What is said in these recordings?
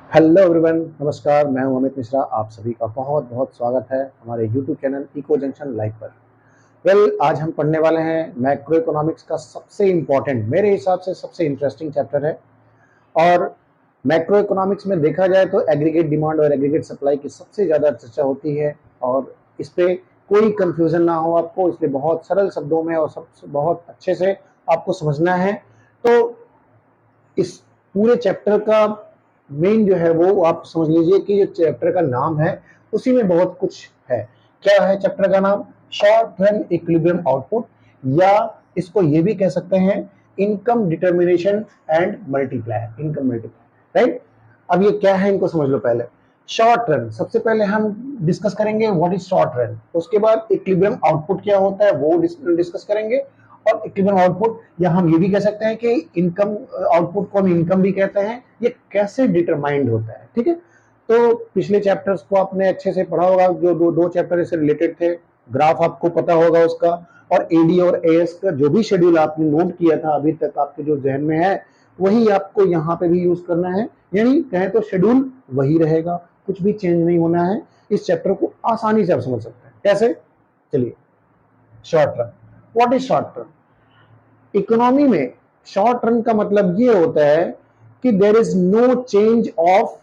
Hello everyone, नमस्कार। मैं हूं अमित मिश्रा। आप सभी का बहुत बहुत स्वागत है हमारे YouTube channel Eco Junction live पर। आज हम पढ़ने वाले हैं मैक्रो इकोनॉमिक्स का सबसे इम्पोर्टेंट, मेरे हिसाब से सबसे इंटरेस्टिंग चैप्टर है। और मैक्रो इकोनॉमिक्स में देखा जाए तो एग्रीगेट डिमांड और एग्रीगेट सप्लाई की सबसे ज़्यादा चर्चा होती है। और इस पर कोई कंफ्यूजन ना हो आपको, इसलिए बहुत सरल शब्दों में और सब बहुत अच्छे से आपको समझना है। तो इस पूरे चैप्टर का मेन जो है वो आप समझ लीजिए कि जो चैप्टर का नाम है उसी में बहुत कुछ है। क्या है चैप्टर का नाम? शॉर्ट रन इक्विलिब्रियम आउटपुट, या इसको ये भी कह सकते हैं income determination and multiplier, income multiplier, right. अब ये क्या है इनको समझ लो। पहले शॉर्ट रन, सबसे पहले हम डिस्कस करेंगे व्हाट इज शॉर्ट रन। उसके बाद इक्विलिब्रियम आउटपुट क्या होता है वो डिस्कस करेंगे। और इक्विलिब्रियम आउटपुट, या हम ये भी कह सकते हैं कि इनकम आउटपुट को हम इनकम भी कहते हैं, ये कैसे डिटरमाइंड होता है, ठीक है। तो पिछले चैप्टर्स को आपने अच्छे से पढ़ा होगा, जो दो चैप्टर इससे रिलेटेड थे। ग्राफ आपको पता होगा उसका, और एडी और एएस का जो भी शेड्यूल आपने नोट किया था अभी तक आपके जो जहन में है, वही आपको यहाँ पे भी यूज करना है। यानी कहें तो शेड्यूल वही रहेगा, कुछ भी चेंज नहीं होना है। इस चैप्टर को आसानी से आप समझ सकते हैं। कैसे? चलिए, short run. What is short run? Economy में शॉर्ट रन का मतलब ये होता है कि there is no change of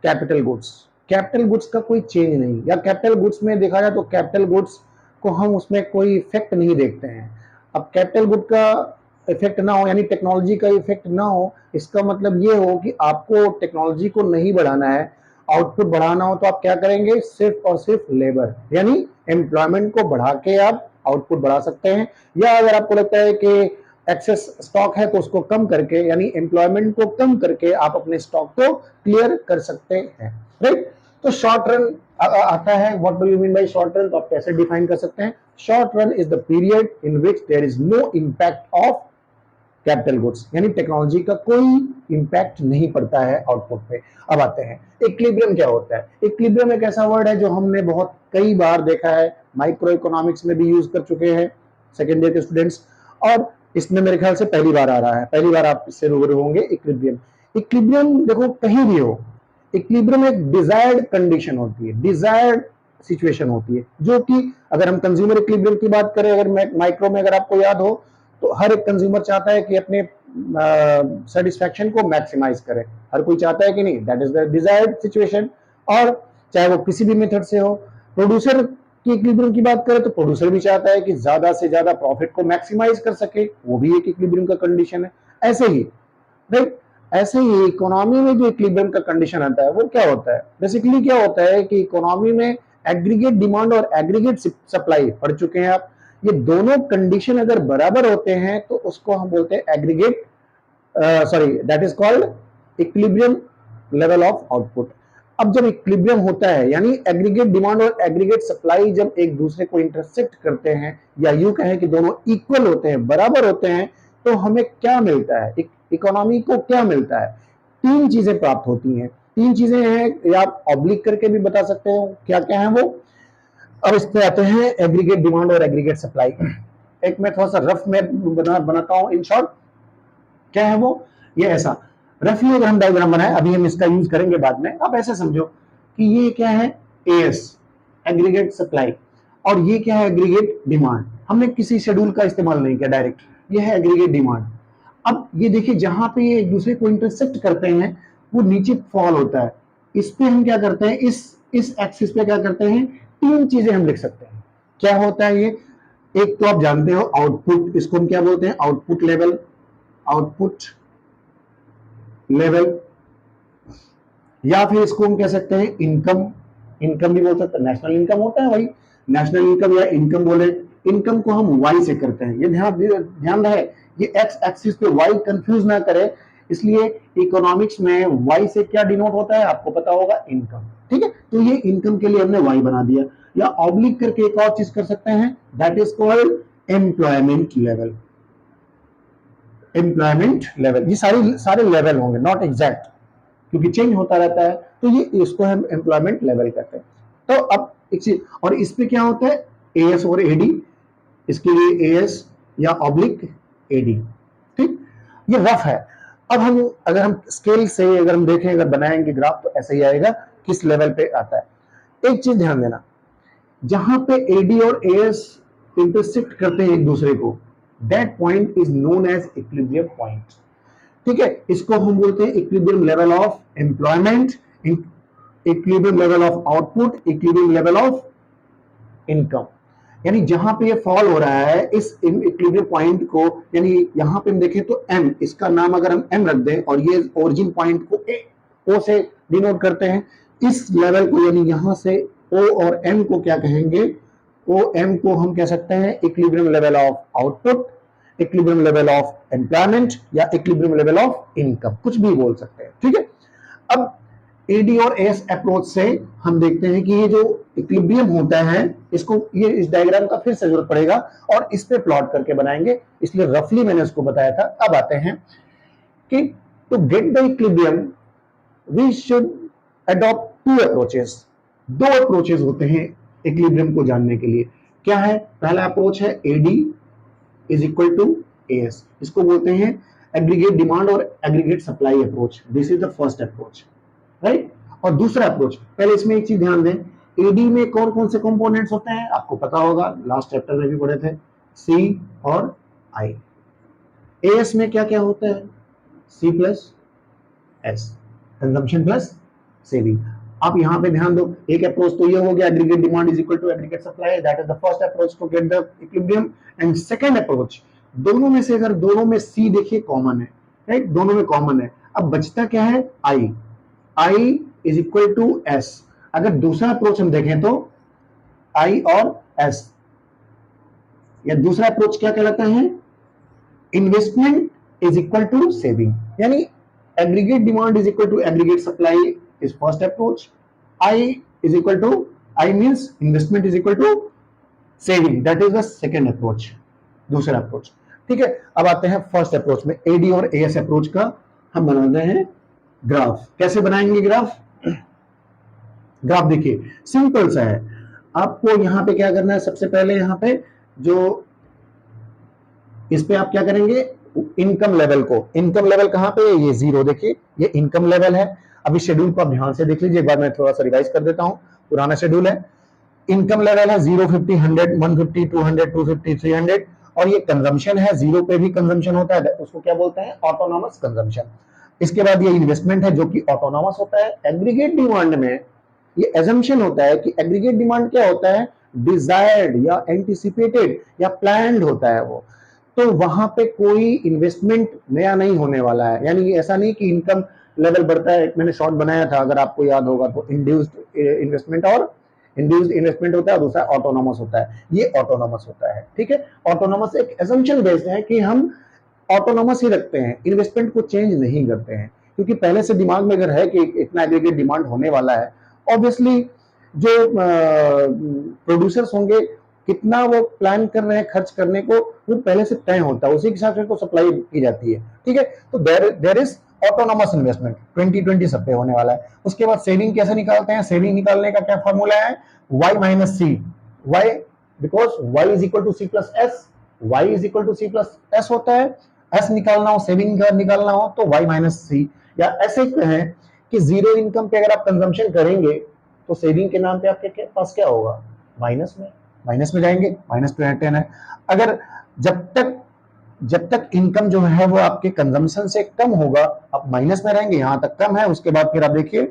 capital goods. Capital goods का कोई चेंज नहीं, या कैपिटल गुड्स में देखा जाए तो कैपिटल गुड्स को हम उसमें कोई इफेक्ट नहीं देखते हैं। अब कैपिटल गुड का इफेक्ट ना हो, यानी टेक्नोलॉजी का इफेक्ट ना हो, इसका मतलब ये हो कि आपको टेक्नोलॉजी को नहीं बढ़ाना है, आउटपुट बढ़ाना हो, तो आप क्या करेंगे? सिर्फ और सिर्फ लेबर यानी एम्प्लॉयमेंट को बढ़ा के आप आउटपुट बढ़ा सकते हैं। या अगर आपको लगता है कि एक्सेस स्टॉक है तो उसको कम करके, यानी एम्प्लॉयमेंट को कम करके आप अपने स्टॉक को क्लियर कर सकते हैं, राइट। तो शॉर्ट रन आता है। What do you mean by short run? तो आप कैसे डिफाइन कर सकते हैं? Short run is the period in which there is no impact of capital goods, यानी टेक्नोलॉजी का कोई इंपैक्ट नहीं पड़ता है आउटपुट पे। अब आते हैं इक्विलिब्रियम क्या होता है। इक्विलिब्रियम एक ऐसा वर्ड है जो हमने बहुत कई बार देखा है, माइक्रो इकोनॉमिक्स में भी यूज कर चुके हैं सेकेंड ईयर के स्टूडेंट्स। और इसमें मेरे ख्याल से पहली बार आ रहा है, पहली बार आप इससे रूबरू होंगे। इक्विलिब्रियम, इक्विलिब्रियम देखो कहीं भी हो, इक्विलिब्रियम एक डिजायर्ड कंडीशन होती है, डिजायर्ड सिचुएशन होती है, जो कि अगर हम कंज्यूमर इक्विलिब्रियम की बात करें, अगर माइक्रो में अगर आपको याद हो, तो हर एक कंज्यूमर चाहता है कि अपने सेटिस्फैक्शन को मैक्सिमाइज करे। हर कोई चाहता है कि नहीं, that is the desired situation. और चाहे वो किसी भी मेथड से हो। प्रोड्यूसर की इक्विलिब्रियम की बात करें तो प्रोड्यूसर भी चाहता है कि ज्यादा से ज्यादा प्रॉफिट को मैक्सिमाइज कर सके, वो भी एक इक्विलिब्रियम का कंडीशन है। ऐसे ही, राइट, ऐसे ही इकोनॉमी में जो इक्विलिब्रियम का कंडीशन आता है वो क्या होता है? बेसिकली क्या होता है कि इकोनॉमी में एग्रीगेट डिमांड और एग्रीगेट सप्लाई पढ़ चुके हैं आप। ये दोनों कंडीशन अगर बराबर होते हैं तो उसको हम बोलते हैं aggregate, sorry, that is called equilibrium level of output. अब जब इक्विलिब्रियम होता है, यानी एग्रीगेट डिमांड और एग्रीगेट सप्लाई जब एक दूसरे को इंटरसेक्ट करते हैं, या यूं कहें कि दोनों इक्वल होते हैं, बराबर होते हैं, तो हमें क्या मिलता है? इकोनॉमी को क्या मिलता है? तीन चीजें प्राप्त होती हैं। तीन चीजें हैं, या आप ऑब्लिक करके भी बता सकते हो क्या क्या है वो। अब इस पे आते हैं एग्रीगेट डिमांड और एग्रीगेट सप्लाई। एक मैं थोड़ा सा रफ में बनाता हूं इन शॉर्ट। क्या है वो? ये ऐसा रफली अगर हम डायग्राम बनाए, अभी हम इसका यूज करेंगे बाद में, आप ऐसे समझो कि ये क्या है? As, aggregate supply. और ये क्या है? Aggregate demand. हमने किसी शेड्यूल का इस्तेमाल नहीं किया, डायरेक्ट ये है एग्रीगेट डिमांड। अब ये देखिए, जहां पे ये एक दूसरे को इंटरसेक्ट करते हैं वो नीचे फॉल होता है। इस पे हम क्या करते हैं, इस एक्सिस पे क्या करते हैं? तीन चीजें हम लिख सकते हैं। क्या होता है ये? एक तो आप जानते हो आउटपुट, इसको हम क्या बोलते हैं? Output level, output level. या फिर इसको हम कह सकते हैं इनकम, इनकम भी बोल सकते हैं। नेशनल इनकम होता है वही, नेशनल इनकम या इनकम बोले। इनकम को हम वाई से करते हैं, ये ध्यान रहे, ये एक्स एक्सिस पे वाई कंफ्यूज ना करे। इसलिए इकोनॉमिक्स में वाई से क्या डिनोट होता है आपको पता होगा? इनकम, ठीक है। तो ये इनकम के लिए हमने वाई बना दिया। या ऑब्लिक करके एक और चीज कर सकते हैं, that is called employment level. Employment level, ये सारे लेवल होंगे, नॉट एग्जैक्ट, क्योंकि चेंज होता रहता है। तो ये इसको हम एम्प्लॉयमेंट लेवल कहते हैं। तो अब एक चीज और इस पे क्या होता है? एएस और एडी। इसके लिए एएस या ऑब्लिक एडी, ठीक। ये रफ है। अब हम अगर हम स्केल से अगर हम देखें, अगर बनाएंगे ग्राफ तो ऐसा ही आएगा, किस लेवल पे आता है। एक चीज ध्यान देना, जहां पे एडी और एएस इंटरसेक्ट करते हैं एक दूसरे को, that point is known as equilibrium point. ठीक है, इसको हम बोलते हैं equilibrium level of employment, equilibrium level of output, equilibrium level of income. यानी जहां पे ये फॉल हो रहा है इस इक्विलिब्रियम पॉइंट को, यानी यहां पे हम देखें तो एम, इसका नाम अगर हम एम रख दें और ये ओरिजिन पॉइंट को ए ओ से डिनोट करते हैं, इस लेवल को यानी यहां से ओ और एम को क्या कहेंगे, ओ एम को हम कह सकते हैं equilibrium level of output, equilibrium level of employment या इक्विलिब्रियम लेवल ऑफ इनकम, कुछ भी बोल सकते हैं। ठीक है, अब एडी और एस अप्रोच से हम देखते हैं कि ये जो इक्विलिब्रियम होता है, इसको ये इस डायग्राम का फिर से जरूरत पड़ेगा और इस पे प्लॉट करके बनाएंगे, इसलिए रफली मैंने इसको बताया था। अब आते हैं कि to get the equilibrium we should adopt two approaches. दो अप्रोचेस होते हैं इक्विलिब्रियम को जानने के लिए। क्या है? पहला अप्रोच है AD is equal to AS, इसको बोलते हैं एग्रीगेट डिमांड और aggregate supply approach. This is the first approach, right. और दूसरा अप्रोच, पहले इसमें एक चीज ध्यान दें, एडी में कौन कौन से कंपोनेंट्स होते हैं आपको पता होगा, लास्ट चैप्टर में भी पढ़े थे, सी और आई। एएस में क्या क्या होता है? C plus S, consumption plus saving. आप यहां पे ध्यान दो, एक अप्रोच तो ये हो गया aggregate demand is equal to aggregate supply, that is the first approach to get the equilibrium. And second approach, दोनों में से अगर दोनों में सी देखिए कॉमन है, राइट, दोनों में कॉमन है, अब बचता क्या है? आई, आई इज इक्वल टू एस। अगर दूसरा अप्रोच हम देखें तो आई और एस, या दूसरा अप्रोच क्या कहलाता है? Investment is equal to saving, यानी aggregate demand is equal to aggregate supply is first approach, I is equal to, I means investment is equal to saving, that is the second approach, दूसरा approach. ठीक है, अब आते हैं first approach में, AD और AS approach का हम बनाते हैं ग्राफ। कैसे बनाएंगे ग्राफ? ग्राफ देखिए सिंपल सा है, आपको यहां पे क्या करना है, सबसे पहले यहां पे जो इस पे आप क्या करेंगे, इनकम लेवल को, इनकम लेवल कहां पे है? ये जीरो, देखिए ये इनकम लेवल है। अभी शेड्यूल को आप ध्यान से देख लीजिए, एक बार मैं थोड़ा सा रिवाइज कर देता हूं, पुराना शेड्यूल है। इनकम लेवल है 0, 50, 100, 150, 200, 250, 300, और ये कंजम्पशन है, जीरो पे भी कंजम्पशन होता है, उसको क्या बोलते हैं? Autonomous consumption. इसके बाद ये इन्वेस्टमेंट है जो कि ऑटोनॉमस होता है। एग्रीगेट डिमांड में ये एजम्पशन होता है कि एग्रीगेट डिमांड क्या होता है? डिजायर्ड या एंटिसिपेटेड या प्लान्ड होता है वो, तो वहां पे कोई इन्वेस्टमेंट नया नहीं होने वाला है। यानी ऐसा नहीं कि इनकम लेवल बढ़ता है, मैंने शॉर्ट बनाया था अगर आपको याद होगा तो, इंड्यूस्ड इन्वेस्टमेंट और इंड्यूस्ड इन्वेस्टमेंट होता है, दूसरा ऑटोनॉमस होता है, ये ऑटोनॉमस होता है। ठीक है, ऑटोनॉमस एक एजम्पशन बेस्ड है कि हम ऑटोनॉमस ही रखते हैं, इन्वेस्टमेंट को चेंज नहीं करते हैं, क्योंकि पहले से दिमाग में अगर है कि इतना एग्रीगेट डिमांड होने वाला है, ऑब्वियसली जो प्रोड्यूसर्स होंगे कितना वो प्लान कर रहे हैं खर्च करने को, वो पहले से तय होता है, उसी के हिसाब से तो सप्लाई की जाती है। ठीक है, तो देयर इज ऑटोनॉमस इन्वेस्टमेंट 2020 सब पे होने वाला है। उसके बाद सेविंग कैसे निकालते हैं? सेविंग निकालने का क्या फॉर्मूला है? y minus C, Y, because y is equal to C plus S, Y is equal to C plus S होता है। एस निकालना हो, सेविंग निकालना हो तो y माइनस सी, या ऐसे कहें कि जीरो इनकम पे अगर आप कंजम्पशन करेंगे तो सेविंग के नाम पे आपके पास क्या होगा? माइनस में जाएंगे, माइनस टू 10 है। अगर जब तक इनकम जो है वो आपके कंजम्पशन से कम होगा, आप माइनस में रहेंगे, यहां तक कम है, उसके बाद फिर आप देखिए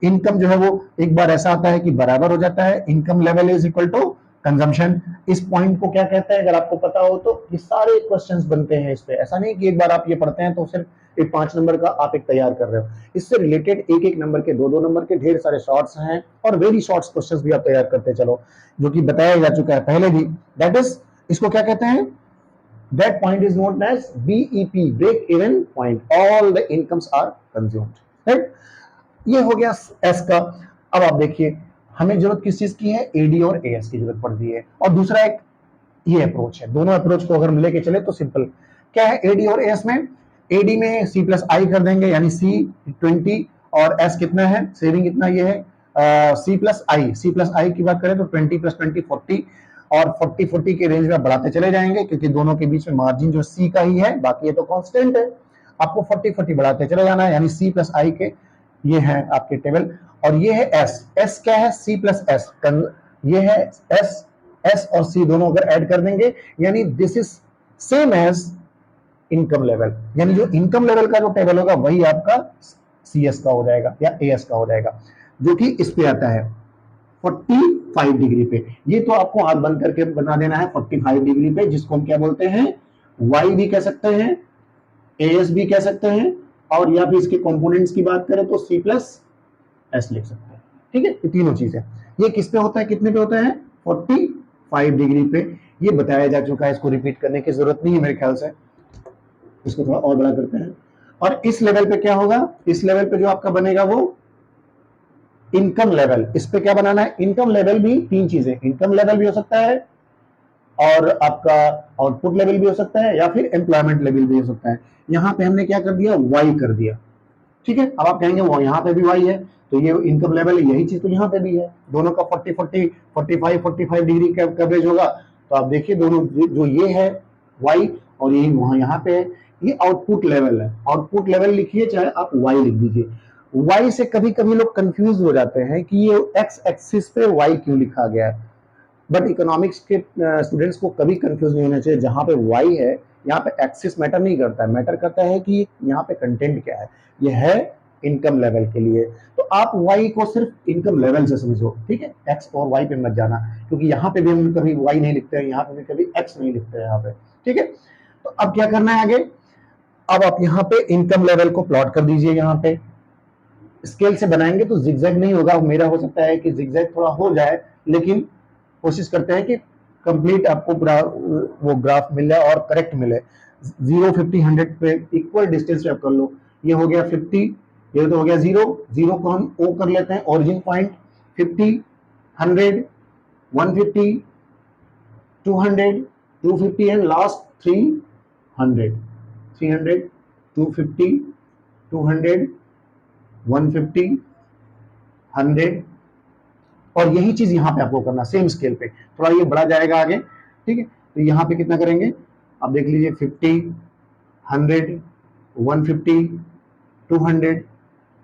इनकम जो है वो एक बार ऐसा आता है कि बराबर हो जाता है, income level is equal to consumption. इस पॉइंट को क्या कहते हैं अगर आपको पता हो तो? ये सारे क्वेश्चंस बनते हैं इस पे, ऐसा नहीं कि एक बार आप ये पढ़ते हैं तो सिर्फ एक 5 नंबर का आप एक तैयार कर रहे हो, इससे रिलेटेड एक एक नंबर के, दो नंबर के ढेर सारे शॉर्ट्स हैं और वेरी शॉर्ट्स क्वेश्चंस भी आप तैयार करते चलो, जो कि बताया जा चुका है पहले भी। दैट इज, इसको क्या कहते हैं? That point is known as BEP, break even point. All the incomes are consumed, right? ये हो गया S का। अब आप देखिए हमें जरूरत किस चीज की है? AD और AS की जरूरत पड़ती है। और दूसरा एक ये अप्रोच है, दोनों अप्रोच को अगर हम लेके चले तो सिंपल क्या है AD और AS में? AD में C प्लस आई कर देंगे, यानी C 20 और S कितना है? सेविंग कितना ये है? C प्लस आई की बात करें तो 20 प्लस 20 40, और 40 के रेंज में बढ़ाते चले जाएंगे क्योंकि दोनों के बीच में मार्जिन जो C का ही है, बाकी ये तो कांस्टेंट है। आपको 40 बढ़ाते चले जाना है, यानी सी प्लस आई के ये है आपके टेबल, और ये है एस। एस क्या है? C plus S. ये है एस, एस और सी दोनों अगर ऐड कर देंगे यानी this is same as income level, यानी जो इनकम लेवल का जो टेबल होगा वही आपका सीएस का हो जाएगा या एएस का हो जाएगा, जो कि इस पे आता है 45 डिग्री पे। ये तो आपको हाथ बंद करके बना देना है 45 डिग्री पे, जिसको हम क्या बोलते हैं? वाई भी कह सकते हैं, एएस भी कह सकते हैं, और या फिर इसके कंपोनेंट्स की बात करें तो सी प्लस एस लिख सकते हैं। ठीक है, ये तीनों चीजें। ये किस पे होता है, कितने पे होता है? 45 डिग्री पे। ये बताया जा चुका है, इसको रिपीट करने की जरूरत नहीं है मेरे ख्याल से। इसको थोड़ा और बड़ा करते हैं, और इस लेवल पे क्या होगा? इस लेवल पे जो आपका बनेगा वो इनकम लेवल। इस पे क्या बनाना है? इनकम लेवल भी तीन चीजें, इनकम लेवल भी हो सकता है, और आपका आउटपुट लेवल भी हो सकता है, या फिर एम्प्लॉयमेंट लेवल भी हो सकता है। यहां पे हमने क्या कर दिया? वाई कर दिया। ठीक है, अब आप कहेंगे वो यहाँ पे भी वाई है, तो ये इनकम लेवल है, यही चीज तो यहाँ पे भी है। दोनों का 45 डिग्री का कवरेज होगा। तो आप देखिए दोनों जो ये है वाई और यही वहां यहाँ पे है, ये आउटपुट लेवल है। आउटपुट लेवल लिखिए चाहे आप वाई लिख दीजिए। वाई से कभी कभी लोग कंफ्यूज हो जाते हैं कि ये एक्स एक्सिस पे वाई क्यों लिखा गया है, बट इकोनॉमिक्स के स्टूडेंट्स को कभी कंफ्यूज नहीं होना चाहिए। जहां पे वाई है यहाँ पे एक्सिस मैटर नहीं करता है, मैटर करता है कि यहाँ पे कंटेंट क्या है। ये है इनकम लेवल के लिए, तो आप वाई को सिर्फ इनकम लेवल से समझो। ठीक है, एक्स और वाई पे मत जाना, क्योंकि यहाँ पे भी हम कभी वाई नहीं लिखते हैं, यहाँ पे भी कभी एक्स नहीं लिखते हैं यहाँ पे। ठीक है, तो अब क्या करना है आगे? अब आप यहाँ पे इनकम लेवल को प्लॉट कर दीजिए। यहाँ पे स्केल से बनाएंगे तो जिगजैग नहीं होगा, मेरा हो सकता है कि जिगजैग थोड़ा हो जाए, लेकिन कोशिश करते हैं कि कंप्लीट आपको वो ग्राफ मिल जाए और करेक्ट मिले। 0, 50, 100 पे इक्वल डिस्टेंस पे आप कर लो। ये हो गया 50, ये तो हो गया 0, 0 को हम ओ कर लेते हैं, ओरिजिन पॉइंट। 50, 100, 150, 200, 250 एंड लास्ट 300, 300, 250, 200, 150, 100, और यही चीज यहां पे आपको करना सेम स्केल पे। थोड़ा ये बढ़ा जाएगा आगे। ठीक है, तो यहां पे कितना करेंगे आप देख लीजिए? 50, 100, 150, 200,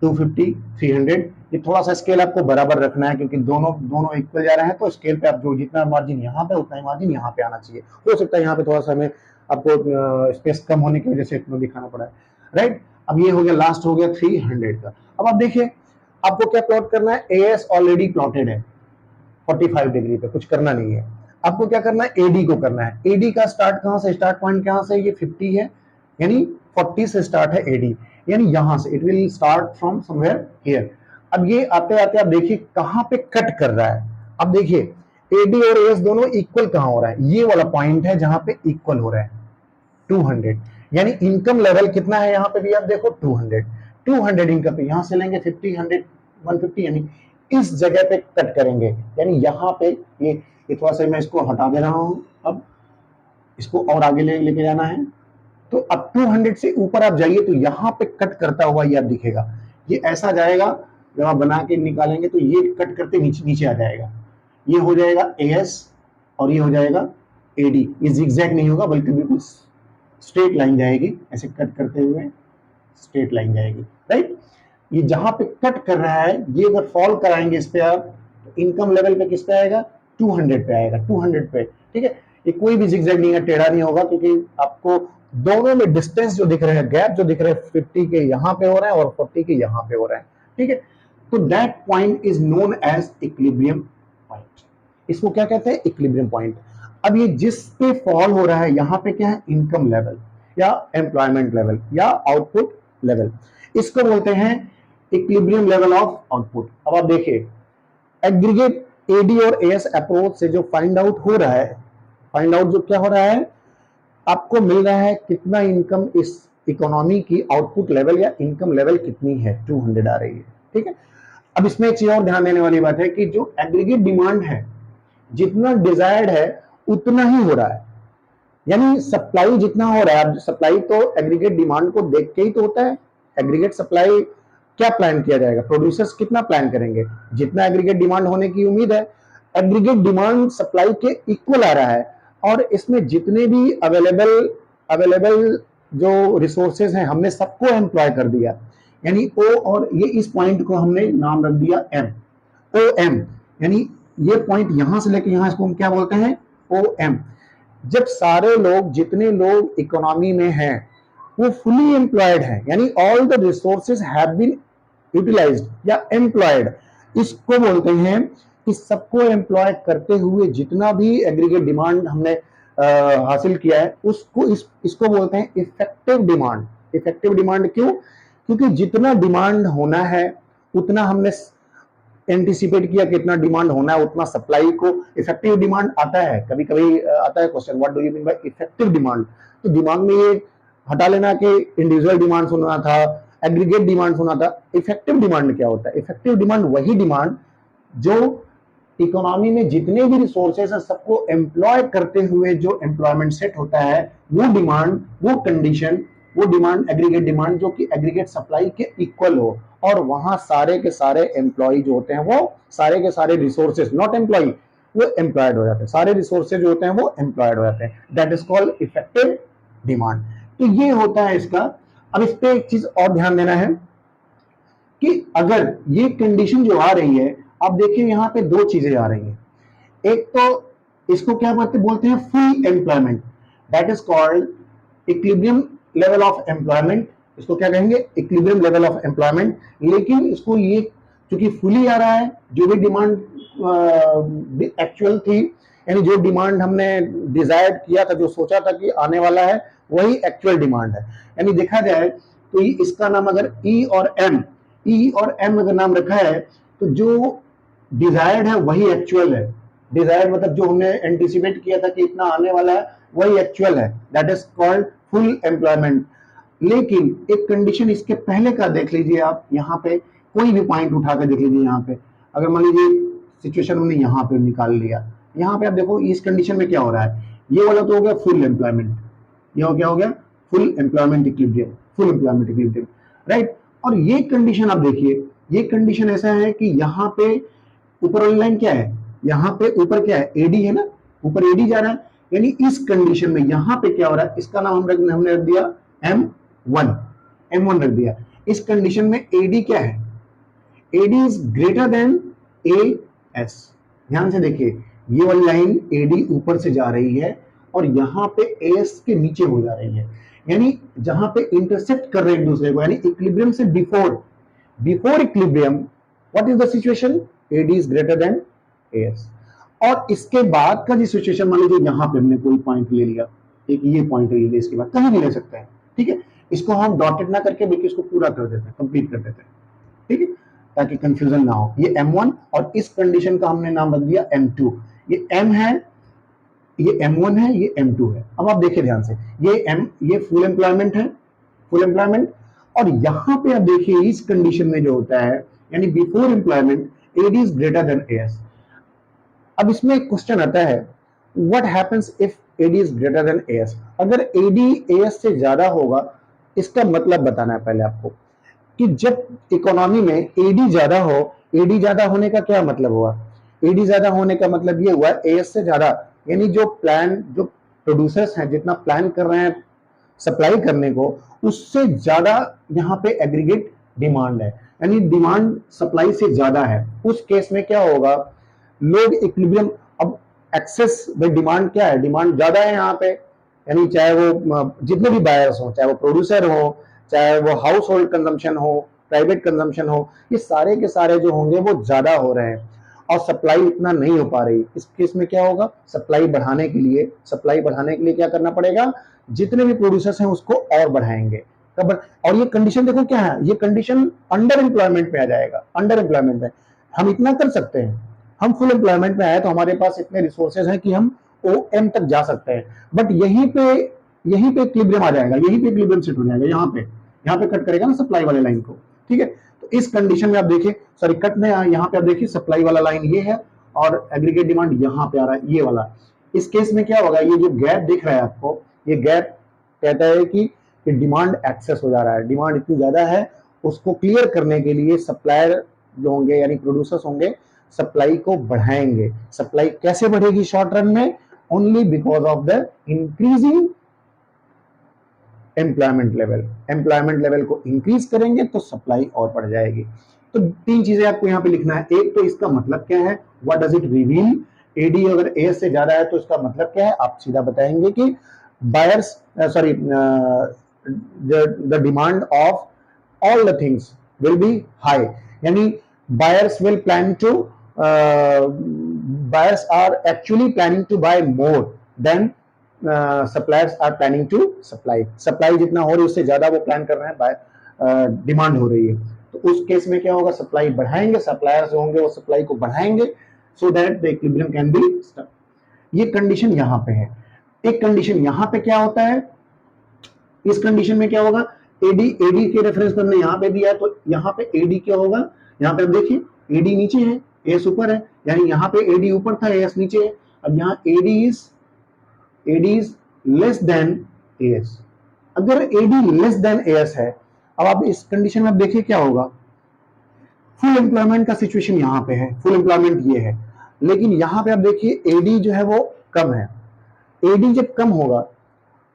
250, 300। ये थोड़ा सा स्केल आपको बराबर रखना है, क्योंकि दोनों दोनों इक्वल जा रहे हैं, तो स्केल पे आप जो जितना मार्जिन यहाँ पे उतना ही मार्जिन यहाँ पे आना चाहिए। हो सकता है यहाँ पे थोड़ा सा हमें आपको स्पेस कम होने की वजह से इतना दिखाना पड़ा है, राइट। अब ये हो गया, लास्ट हो गया 300 का। अब आप देखिए आपको क्या प्लॉट करना है? एएस ऑलरेडी प्लॉटेड है 45 डिग्री पे, कुछ करना नहीं है। आपको क्या करना है? एडी को करना है। एडी का स्टार्ट कहां से, स्टार्ट पॉइंट कहां से? ये 50 है, यानी 40 से स्टार्ट है एडी, यानी यहां से it will start from somewhere here. अब ये आते आते आप देखिए कहां पे कट कर रहा है। अब देखिए एडी और एएस दोनों इक्वल कहां हो रहा है? ये वाला पॉइंट है जहां पे इक्वल हो रहा है 200, यानी इनकम लेवल कितना है यहाँ पे भी आप देखो 200। 200 इनकम पे यहां से लेंगे 50, 100, 150, यानी इस जगह पे कट करेंगे, यानी यहाँ पे ये थोड़ा सा मैं इसको हटा दे रहा हूं। अब इसको और आगे लेके जाना है, तो अब 200 से ऊपर आप जाइए तो यहाँ पे कट करता हुआ ये आप दिखेगा। ये ऐसा जाएगा, जब आप बना के निकालेंगे तो ये कट करते नीचे नीचे आ जाएगा। ये हो जाएगा एएस और ये हो जाएगा एडी। ये जिगजैग नहीं होगा बल्कि बिल्कुल स्ट्रेट लाइन जाएगी, ऐसे कट करते हुए स्ट्रेट लाइन जाएगी, राइट। ये जहां पे कट कर रहा है, ये अगर फॉल कराएंगे इस पे आप, तो इनकम लेवल पे किस पे आएगा? 200 पे आएगा, 200 पे। ठीक है, ये कोई भी जिगजैग नहीं है, टेढ़ा नहीं होगा, क्योंकि आपको दोनों में डिस्टेंस जो दिख रहे हैं, गैप जो दिख रहे हैं 50 के यहाँ पे हो रहा है और 40 के यहाँ पे हो रहा है। ठीक है, तो that point is known as equilibrium point. इसको क्या कहते हैं? Equilibrium point. अब ये जिस पे फॉल हो रहा है यहाँ पे क्या है? इनकम लेवल या एम्प्लॉयमेंट लेवल या आउटपुट लेवल, इसको बोलते हैं इक्विलिब्रियम लेवल ऑफ आउटपुट। अब आप देखिए एग्रीगेट एडी और एएस अप्रोच से जो फाइंड आउट हो रहा है, फाइंड आउट जो क्या हो रहा है, आपको मिल रहा है कितना इनकम इस इकोनॉमी की आउटपुट लेवल या इनकम लेवल कितनी है? 200 आ रही है। ठीक है, अब इसमें एक चीज और ध्यान देने वाली बात है कि जो एग्रीगेट डिमांड है, जितना डिजायर्ड है उतना ही हो रहा है, यानी सप्लाई जितना हो रहा है। सप्लाई तो एग्रीगेट डिमांड को देख के ही तो होता है। एग्रीगेट सप्लाई क्या प्लान किया जाएगा? प्रोड्यूसर्स कितना प्लान करेंगे? जितना एग्रीगेट डिमांड होने की उम्मीद है, एग्रीगेट डिमांड सप्लाई के इक्वल आ रहा है, और इसमें जितने भी अवेलेबल जो रिसोर्सेज हैं हमने सबको एम्प्लॉय कर दिया, यानी ओ, और ये इस पॉइंट को हमने नाम रख दिया एम, ओ एम, यानी ये पॉइंट यहां से लेके यहां, इसको हम क्या बोलते हैं, ओ एम। जब सारे लोग, जितने लोग इकोनॉमी में हैं वो फुली एम्प्लॉयड हैं, यानी all the resources have been utilised या एम्प्लॉयड, इसको बोलते हैं कि सबको एम्प्लॉय करते हुए जितना भी एग्रीगेट डिमांड हमने हासिल किया है उसको इसको बोलते हैं इफेक्टिव डिमांड। इफेक्टिव डिमांड क्यों? क्योंकि जितना डिमांड होना है उतना हमने एंटिसिपेट किया, कितना डिमांड होना है उतना सप्लाई को इफेक्टिव डिमांड आता है। कभी कभी आता है question, what do you mean bye effective demand? तो दिमाग में ये हटा लेना कि इंडिविजुअल डिमांड सुनना था, एग्रीगेट डिमांड सुना था। इफेक्टिव डिमांड क्या होता है? इफेक्टिव डिमांड वही डिमांड जो इकोनॉमी में जितने भी रिसोर्सेज हैं सबको एम्प्लॉय करते हुए जो एम्प्लॉयमेंट सेट होता है, वो डिमांड, वो कंडीशन, वो डिमांड एग्रीगेट डिमांड जो कि एग्रीगेट सप्लाई के इक्वल हो, और वहां सारे के सारे एम्प्लॉय जो होते हैं वो सारे के सारे रिसोर्सेज, नॉट एम्प्लॉय, वो एम्प्लॉयड हो जाते हैं, सारे रिसोर्सेज जो होते हैं वो एम्प्लॉयड हो जाते हैं। That is called effective demand. तो ये होता है इसका। अब इस पे एक चीज और ध्यान देना है कि अगर ये कंडीशन जो आ रही है, आप देखिए यहां पे दो चीजें आ रही हैं। एक तो इसको क्या बोलते हैं, full employment, that is called equilibrium level of employment. इसको क्या कहेंगे, इक्विलिब्रियम लेवल ऑफ एम्प्लॉयमेंट। लेकिन इसको ये क्योंकि फुली आ रहा है, जो भी डिमांड एक्चुअल थी, यानी जो डिमांड हमने डिजायर किया था, जो सोचा था कि आने वाला है, वही एक्चुअल डिमांड है। यानी देखा जाए तो इसका नाम अगर ई और एम, ई और एम अगर नाम रखा है, तो जो डिजायर्ड है वही एक्चुअल है। डिजायर्ड मतलब जो हमने एंटिसिपेट किया था कि इतना आने वाला है, वही एक्चुअल है। That is called full employment. लेकिन एक कंडीशन इसके पहले का देख लीजिए आप, यहाँ पे कोई भी पॉइंट उठा कर देख लीजिए। यहाँ पे अगर मान लीजिए सिचुएशन हमने यहाँ पे निकाल लिया, यहाँ पे आप देखो इस कंडीशन में क्या हो रहा है, ये वाला तो हो गया फुल एम्प्लॉयमेंट, ये क्या हो गया, full employment equilibrium, full employment equilibrium, right. और ये कंडीशन आप देखिए, ये कंडीशन ऐसा है कि यहाँ पे ऊपर वाली लाइन क्या है, यहाँ पे ऊपर क्या है, एडी है ना, ऊपर एडी जा रहा है। यानी इस कंडीशन में यहाँ पे क्या हो रहा है, इसका नाम हमने रख दिया M1, M1 रख दिया। इस कंडीशन में एडी क्या है, AD is greater than AS. ध्यान से देखिए, ये वाली लाइन एडी ऊपर से जा रही है और यहाँ पे एएस के नीचे हो जा रही है, यानी जहां पे इंटरसेक्ट कर रहे हैं एक दूसरे को, यानी इक्विलिब्रियम से before, before equilibrium what is the situation, AD is greater then AS। और इसके बाद का जो सिचुएशन, मान लीजिए यहाँ पे हमने कोई पॉइंट ले लिया, एक ये पॉइंट ले लिया, इसके बाद कहीं भी ले सकते हैं, ठीक है। इसको हम डॉटेड ना करके बल्कि इसको पूरा कर देते हैं, कंप्लीट कर देते हैं, ठीक है, ताकि कंफ्यूजन ना हो। ये M1 और इस कंडीशन का हमने नाम रख दिया M2। ये M है, ये M1 है, ये M2 है। अब आप देखिए ध्यान से, ये फुल एम्प्लॉयमेंट है, फुल एम्प्लॉयमेंट। और यहां पे आप देखिए इस कंडीशन में जो होता है, यानी before employment AD is greater then AS। अब इसमें एक क्वेश्चन आता है, what happens if AD is greater then AS? अगर AD AS से ज्यादा होगा, इसका मतलब बताना है पहले आपको कि जब इकोनॉमी में AD ज्यादा हो, AD ज्यादा होने का क्या मतलब हुआ, AD ज्यादा होने का मतलब ये हुआ AS से ज्यादा, यानी जो प्रोड्यूसर्स हैं जितना प्लान कर रहे हैं सप्लाई करने को, उससे ज्यादा यहाँ पे एग्रीगेट डिमांड है, यानी डिमांड सप्लाई से ज्यादा है। उस केस में क्या होगा, लोग इक्विलिब्रियम, अब एक्सेस बाय डिमांड क्या है, डिमांड ज्यादा है यहाँ पे, यानी चाहे वो जितने भी बायर्स हो, चाहे वो प्रोड्यूसर हो, चाहे वो हाउस होल्ड कंजम्पशन हो, प्राइवेट कंजम्पशन हो, ये सारे के सारे जो होंगे वो ज्यादा हो रहे हैं और सप्लाई इतना नहीं हो पा रही। इस केस में क्या होगा, सप्लाई बढ़ाने के लिए, सप्लाई बढ़ाने के लिए क्या करना पड़ेगा, जितने भी प्रोड्यूसर्स हैं उसको और बढ़ाएंगे। और ये कंडीशन देखो क्या है, ये कंडीशन अंडर एम्प्लॉयमेंट में आ जाएगा। अंडर एम्प्लॉयमेंट में हम इतना कर सकते हैं, हम फुल एम्प्लॉयमेंट में आए तो हमारे पास इतने रिसोर्सेज हैं कि हम OM तक जा सकते हैं, बट यहीं पे इक्विलिब्रियम आ जाएगा, यहीं पे इक्विलिब्रियम सेट हो जाएगा, यहाँ पे कट करेगा ना सप्लाई वाले लाइन को, ठीक है। तो इस कंडीशन में आप देखिए, सॉरी कट में यहाँ पे आप देखिए सप्लाई वाला लाइन ये है और एग्रीगेट डिमांड यहाँ पे आ रहा है ये वाला। इस केस में क्या होगा, ये जो गैप दिख रहा है आपको, ये गैप कहता है कि डिमांड एक्सेस हो जा रहा है, डिमांड इतनी ज्यादा है, उसको क्लियर करने के लिए सप्लायर जो होंगे यानी प्रोड्यूसर्स होंगे सप्लाई को बढ़ाएंगे। सप्लाई कैसे बढ़ेगी शॉर्ट रन में, only because of the increasing employment level को इंक्रीज करेंगे तो सप्लाई और बढ़ जाएगी। तो तीन चीजें आपको यहाँ पे लिखना है। एक तो इसका मतलब क्या है, what does it reveal, AD अगर एस से ज्यादा है तो इसका मतलब क्या है, आप सीधा बताएंगे कि buyers sorry the demand of all the things will be high, yani buyers will plan to buyers are actually planning to buy more than suppliers are planning to supply जितना हो रही है उससे ज्यादा वो प्लान कर रहे हैं, बाय डिमांड हो रही है। तो उस केस में क्या होगा, सप्लाई बढ़ाएंगे, सप्लायर्स होंगे वो सप्लाई को बढ़ाएंगे so that the equilibrium can be stuck. ये कंडीशन यहां पे है। एक कंडीशन यहां पे क्या होता है, इस कंडीशन में क्या होगा, एडी के रेफरेंस पर हमने यहाँ पे दिया है, तो यहाँ पे एडी क्या होगा, यहाँ पे आप देखिए एडी नीचे है, एस ऊपर है, यानी यहाँ पे एडी ऊपर था, एस नीचे है। अब यहाँ AD is less than S. अगर एडी लेस देन एस है, अब आप इस कंडीशन में आप देखिए क्या होगा, फुल एम्प्लॉयमेंट का सिचुएशन यहाँ पे है, फुल एम्प्लॉयमेंट ये है, लेकिन यहाँ पे आप देखिए एडी जो है वो कम है। एडी जब कम होगा,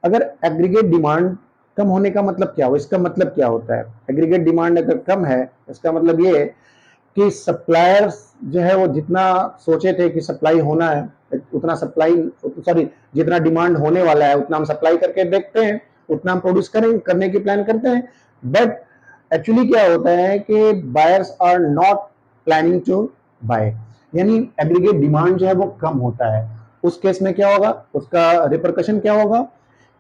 अगर एग्रीगेट डिमांड कम होने का मतलब क्या हो, इसका मतलब क्या होता है, एग्रीगेट डिमांड अगर कम है इसका मतलब ये है कि सप्लायर्स जो है वो जितना सोचे थे कि सप्लाई होना है उतना सप्लाई सॉरी जितना डिमांड होने वाला है उतना हम सप्लाई करके देखते हैं, उतना हम प्रोड्यूस करने की प्लान करते हैं, बट एक्चुअली क्या होता है कि buyers are not planning to buy, यानी एग्रीगेट डिमांड जो है वो कम होता है। उस केस में क्या होगा, उसका रिपरकशन क्या होगा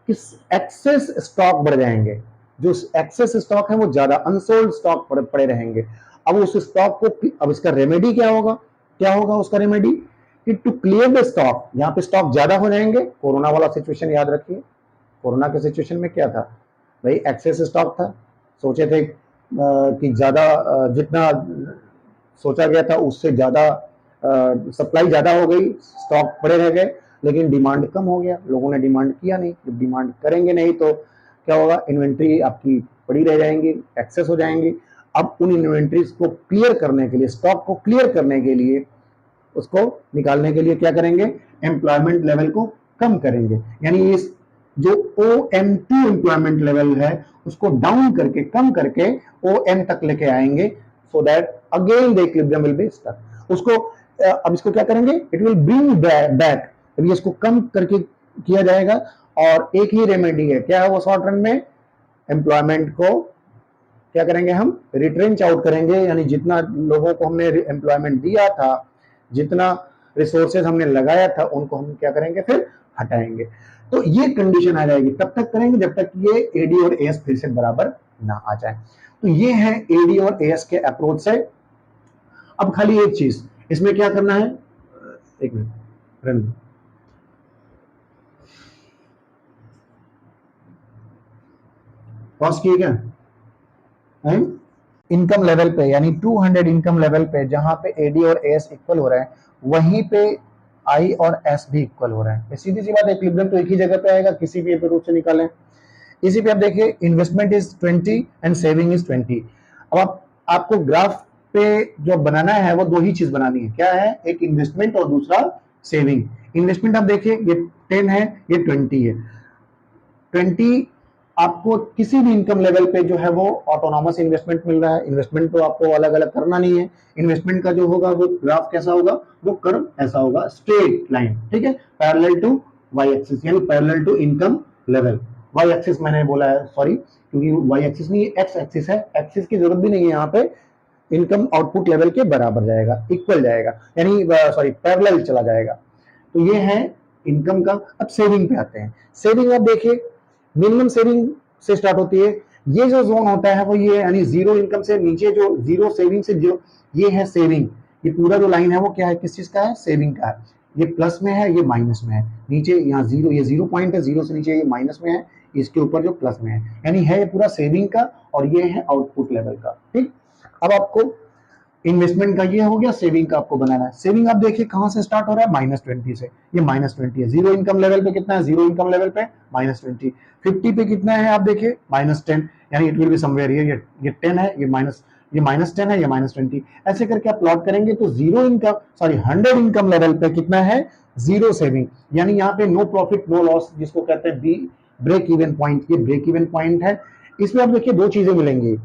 कि एक्सेस स्टॉक बढ़ जाएंगे, जो एक्सेस स्टॉक है वो ज्यादा अनसोल्ड स्टॉक पड़े रहेंगे। अब उस स्टॉक को, अब इसका रेमेडी क्या होगा उसका रेमेडी कि टू क्लियर द स्टॉक, यहाँ पे स्टॉक ज्यादा हो जाएंगे। कोरोना वाला सिचुएशन याद रखिए, कोरोना के सिचुएशन में क्या था भाई, एक्सेस स्टॉक था, सोचे थे कि ज्यादा जितना सोचा गया था उससे ज्यादा सप्लाई ज्यादा हो गई, स्टॉक पड़े रह गए, लेकिन डिमांड कम हो गया, लोगों ने डिमांड किया नहीं। जब डिमांड करेंगे नहीं तो क्या होगा, इन्वेंट्री आपकी पड़ी रह जाएंगी, एक्सेस हो जाएंगी। अब उन इन्वेंट्रीज को क्लियर करने के लिए, स्टॉक को क्लियर करने के लिए, उसको निकालने के लिए क्या करेंगे, एम्प्लॉयमेंट लेवल को कम करेंगे, यानी इस जो OM2 एम्प्लॉयमेंट लेवल है उसको डाउन करके, कम करके OM तक लेके आएंगे, so that again the equilibrium will be stuck. उसको अब इसको क्या करेंगे, इट विल ब्रिंग बैक, अभी इसको कम करके किया जाएगा। और एक ही रेमेडी है, क्या है वो, शॉर्ट रन में एम्प्लॉयमेंट को क्या करेंगे, हम रिट्रेंच आउट करेंगे, यानी जितना लोगों को हमने एम्प्लॉयमेंट दिया था, जितना रिसोर्सेज हमने लगाया था, उनको हम क्या करेंगे, फिर हटाएंगे। तो ये कंडीशन आ जाएगी, तब तक करेंगे जब तक ये एडी और एएस फिर से बराबर ना आ जाए। तो ये है एडी और एएस के अप्रोच से। अब खाली एक चीज इसमें क्या करना है, एक मिनट रन, पॉज किए क्या, इनकम लेवल पे, यानी 200 इनकम लेवल पे जहां पे एडी और एस इक्वल हो रहे हैं, वहीं पे आई और एस भी इक्वल हो रहे हैं। सीधी सी बात है, इक्विलिब्रियम तो एक ही जगह पे आएगा, किसी भी रूप से निकालें। इसी पे आप देखिए, investment is 20 and saving is 20। अब आपको ग्राफ पे जो बनाना है वो दो ही चीज बनानी है, क्या है, एक इन्वेस्टमेंट और दूसरा सेविंग। इन्वेस्टमेंट आप देखिए, ये 10 है, ये 20 है। 20 आपको किसी भी इनकम लेवल पे जो है वो ऑटोनॉमस इन्वेस्टमेंट मिल रहा है, इन्वेस्टमेंट तो आपको अलग अलग करना नहीं है। इन्वेस्टमेंट का जो होगा वो ग्राफ कैसा होगा, वो कर्व ऐसा होगा, स्ट्रेट लाइन, ठीक है, पैरेलल टू वाई एक्सिस, यानी parallel to income level. Y axis मैंने बोला है, सॉरी, क्योंकि वाई एक्सिस नहीं, एक्स एक्सिस है, एक्सिस की जरूरत भी नहीं है यहाँ पे, इनकम आउटपुट लेवल के बराबर जाएगा, इक्वल जाएगा, यानी सॉरी पैरेलल चला जाएगा। तो ये है इनकम का। अब सेविंग पे आते हैं। सेविंग आप देखिए, मिनिमम सेविंग से स्टार्ट होती है। ये जो जोन होता है वो ये, यानी जीरो इनकम से नीचे, जो जीरो सेविंग से जो ये है सेविंग, ये पूरा जो लाइन है वो क्या है, किस चीज का है, सेविंग का है। ये प्लस में है, ये माइनस में है, नीचे यहाँ जीरो, ये 0 पॉइंट है, जीरो से नीचे ये माइनस में है, इसके ऊपर जो प्लस में है, यानी है ये पूरा सेविंग का, और ये है आउटपुट लेवल का। ठीक, अब आपको इन्वेस्टमेंट का ये हो गया, सेविंग का आपको बनाना है। सेविंग आप देखिए कहां से स्टार्ट हो रहा है, -20 से, ये -20 है। जीरो इनकम लेवल पे कितना है, जीरो इनकम लेवल पे -20। 50 पे कितना है आप देखिए, -10, यानी it will be somewhere here, ये 10 है, ये -10 है, ये -20। ऐसे करके आप प्लॉट करेंगे तो zero income, sorry 100 income level पे कितना है, जीरो सेविंग, यानी यहाँ पे नो प्रॉफिट नो लॉस, जिसको कहते हैं ब्रेक इवन पॉइंट, ये ब्रेक इवन पॉइंट है। इसमें आप देखिए दो चीजें मिलेंगी,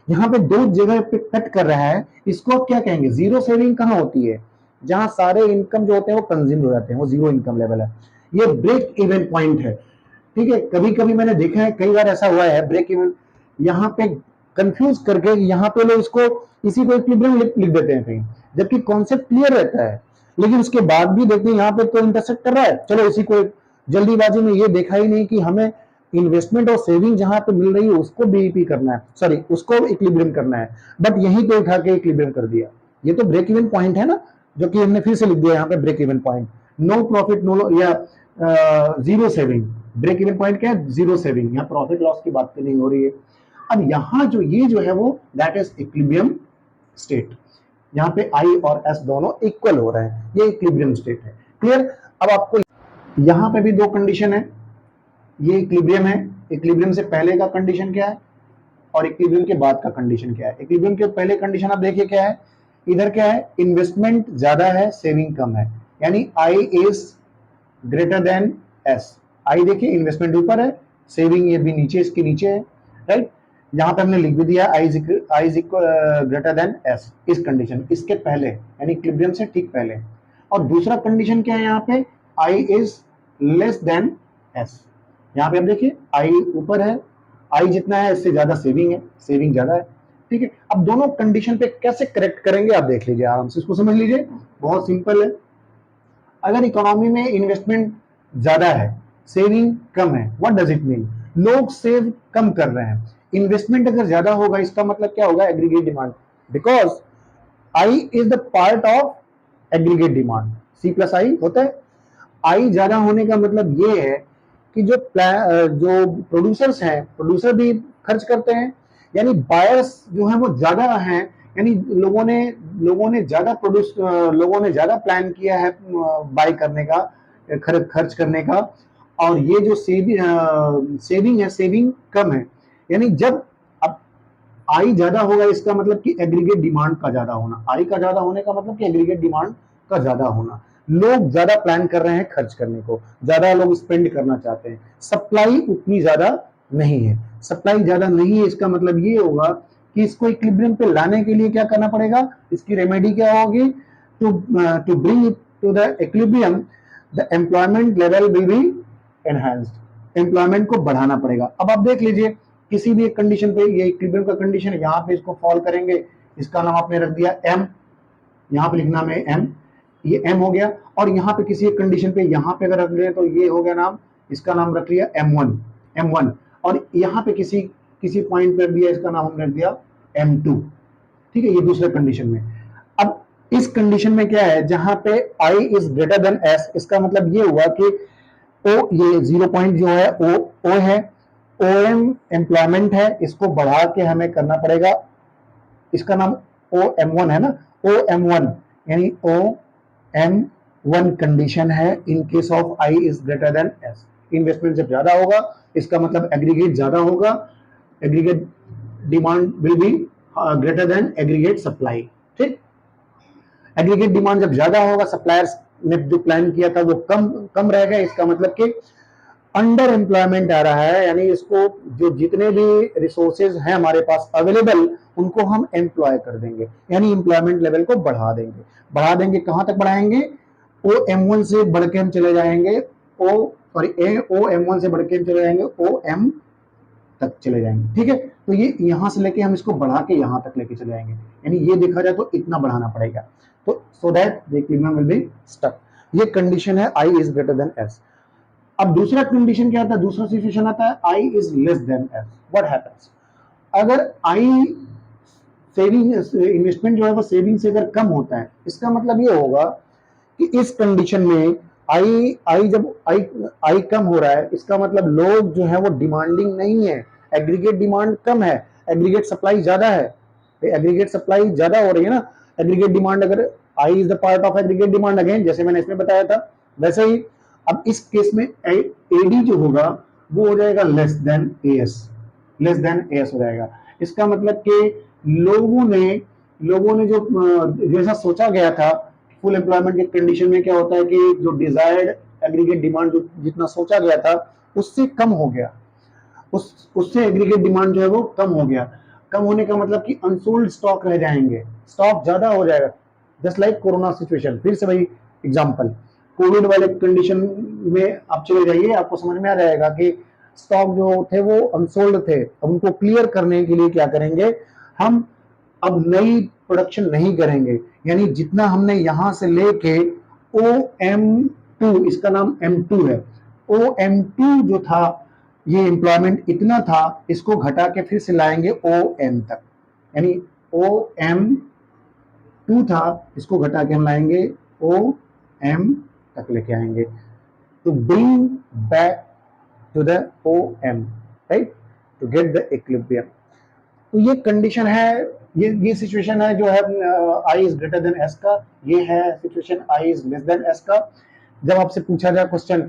यहाँ पे दो जगह पे कट कर रहा है, इसको आप क्या कहेंगे, जीरो सेविंग कहाँ होती है, जहां सारे इनकम जो होते हैं वो कंज्यूम हो जाते हैं, वो जीरो इनकम लेवल है, ये ब्रेक इवन पॉइंट है। ठीक है, कभी कभी मैंने देखा है, कई बार ऐसा हुआ है ब्रेक इवन यहाँ पे कंफ्यूज करके यहाँ पे लोग इसको इसी को इक्विलिब्रियम लिख देते हैं कहीं, जबकि कॉन्सेप्ट क्लियर रहता है, लेकिन उसके बाद भी देखते हैं यहाँ पे तो इंटरसेक्ट कर रहा है, चलो इसी को जल्दीबाजी में ये देखा ही नहीं कि हमें इन्वेस्टमेंट और सेविंग जहां पे मिल रही है उसको बीईपी करना है, सॉरी उसको इक्विलिब्रियम करना है, बट यहीं पे उठा के इक्विलिब्रियम कर दिया। ये तो ब्रेक इवन पॉइंट है ना, जो कि हमने फिर से लिख दिया यहाँ पे break even point, no profit no या zero saving. Break even point क्या है, जीरो सेविंग, यहाँ प्रॉफिट लॉस की बात नहीं हो रही है। अब यहाँ जो ये जो है वो दैट इज इक्विलिब्रियम स्टेट, यहाँ पे आई और एस दोनों इक्वल हो रहे हैं, ये इक्विलिब्रियम स्टेट है। क्लियर। अब आपको यहाँ पे भी दो कंडीशन है, ये इक्विलिब्रियम है, इक्विलिब्रियम से पहले का कंडीशन क्या है और इक्विलिब्रियम के बाद का कंडीशन क्या है। इक्विलिब्रियम के पहले कंडीशन आप देखिए क्या है, इधर क्या है, इन्वेस्टमेंट ज्यादा है सेविंग कम है, यानी I is greater then S. आई देखिए इन्वेस्टमेंट ऊपर है, सेविंग ये भी नीचे, इसके नीचे है, राइट। यहाँ पे हमने लिख भी दिया I is greater then S, इस कंडीशन, इसके पहले यानी इक्विलिब्रियम से ठीक पहले। और दूसरा कंडीशन क्या है यहाँ पे, I is less than S. यहाँ पे आप देखिए आई ऊपर है, आई जितना है इससे ज्यादा सेविंग है, सेविंग ज्यादा है। ठीक है, अब दोनों कंडीशन पे कैसे करेक्ट करेंगे आप देख लीजिए, आराम से इसको समझ लीजिए, बहुत सिंपल है। अगर इकोनॉमी में इन्वेस्टमेंट ज्यादा है सेविंग कम है, व्हाट डज इट मीन, लोग सेव कम कर रहे हैं, इन्वेस्टमेंट अगर ज्यादा होगा इसका मतलब क्या होगा, aggregate demand, because I is the part of aggregate demand, C plus I होता है। आई ज्यादा होने का मतलब ये है कि जो प्रोड्यूसर्स हैं, प्रोड्यूसर भी खर्च करते हैं, यानी बायर्स जो है वो ज्यादा हैं, यानी लोगों ने ज्यादा प्रोड्यूस, लोगों ने ज्यादा प्लान किया है बाय करने का, खर्च करने का, और ये जो सेविंग है, सेविंग कम है। यानी जब अब आई ज्यादा होगा इसका मतलब कि एग्रीगेट डिमांड का ज्यादा होना, आई का ज्यादा होने का मतलब कि एग्रीगेट डिमांड का ज्यादा होना, लोग ज्यादा प्लान कर रहे हैं खर्च करने को, ज्यादा लोग स्पेंड करना चाहते हैं, सप्लाई उतनी ज्यादा नहीं है, सप्लाई ज्यादा नहीं है, इसका मतलब ये होगा कि इसको इक्विलिब्रियम पे लाने के लिए क्या करना पड़ेगा, इसकी रेमेडी क्या होगी, to bring it to the equilibrium the employment level will be enhanced, employment को बढ़ाना पड़ेगा। अब आप देख लीजिए किसी भी एक कंडीशन पे, ये इक्विलिब्रियम का कंडीशन है, यहाँ पे इसको फॉल करेंगे, इसका नाम आपने रख दिया एम, यहाँ पे लिखना में एम, ये एम हो गया, और यहाँ पे किसी एक कंडीशन पे यहाँ पे अगर रख ले तो ये हो गया नाम, इसका नाम रख लिया M1, M1, और यहाँ पे किसी पॉइंट पे दिया, इसका नाम हमने रख दिया M2। ठीक है, ये दूसरे कंडीशन में। अब इस कंडीशन में क्या है, जहां पे I is greater than S, इसका मतलब ये हुआ कि O, ये 0 पॉइंट जो है O है, OM एम्प्लॉयमेंट है, इसको बढ़ा के हमें करना पड़ेगा, इसका नाम OM1 है ना, OM1 यानी OM1 कंडीशन है in case of I is greater than S। Investment जब ज्यादा होगा इसका मतलब एग्रीगेट ज्यादा होगा, aggregate demand will be greater than aggregate supply. ठीक, एग्रीगेट डिमांड जब ज्यादा होगा, सप्लायर्स ने जो प्लान किया था वो कम रहेगा, इसका मतलब कि अंडर एम्प्लॉयमेंट आ रहा है, यानी इसको जो जितने भी रिसोर्सेज हैं हमारे पास अवेलेबल उनको हम एम्प्लॉय कर देंगे, यानी एम्प्लॉयमेंट लेवल को बढ़ा देंगे कहां तक बढ़ाएंगे, OM1 से बढ़ के हम चले जाएंगे OM1 से बढ़ के हम चले जाएंगे OM तक चले जाएंगे। ठीक है, तो ये यहां से लेके हम इसको बढ़ा के यहां तक लेके चले जाएंगे, यानी ये देखा जाए तो इतना बढ़ाना पड़ेगा, तो so that the equilibrium will be stuck. ये कंडीशन है I is greater than S। अब दूसरा कंडीशन क्या आता है, दूसरा सिचुएशन आता है I is less then S। What happens, अगर I सेविंग, इन्वेस्टमेंट जो है वो सेविंग से अगर कम होता है, इसका मतलब ये होगा कि इस कंडीशन में जब आई कम हो रहा है, इसका मतलब लोग जो है वो डिमांडिंग नहीं है, एग्रीगेट डिमांड कम है, एग्रीगेट सप्लाई ज्यादा है, एग्रीगेट सप्लाई ज्यादा हो रही है ना, एग्रीगेट डिमांड, अगर I is the part of aggregate demand, again जैसे मैंने इसमें बताया था वैसे ही। अब इस केस में एडी जो होगा वो हो जाएगा लेस देन एस हो जाएगा। इसका मतलब कि लोगों ने जो जैसा सोचा गया था, फुल एम्प्लॉयमेंट के कंडीशन में क्या होता है कि जो डिजायर्ड एग्रीगेट डिमांड जो जितना सोचा गया था उससे कम हो गया, उससे एग्रीगेट डिमांड जो है वो कम हो गया। कम होने का मतलब कि अनसोल्ड स्टॉक रह जाएंगे, स्टॉक ज्यादा हो जाएगा। जस्ट लाइक कोरोना सिचुएशन, फिर से वही एग्जांपल, कोविड वाले कंडीशन में आप चले जाइए, आपको समझ में आ जाएगा कि स्टॉक जो थे वो अनसोल्ड थे। अब उनको क्लियर करने के लिए क्या करेंगे हम, अब नई प्रोडक्शन नहीं करेंगे, यानी जितना हमने यहां से लेके OM2, इसका नाम M2 है, OM2 जो था, ये एम्प्लॉयमेंट इतना था, इसको घटा के फिर से लाएंगे OM तक, यानी OM2 था, इसको घटा के हम लाएंगे OM तक लेके आएंगे, to bring back to the OM, right, to get the equilibrium। तो ये कंडीशन है, ये सिचुएशन है जो है I is greater than S का, ये है situation I is less than S का। जब आपसे पूछा जाए क्वेश्चन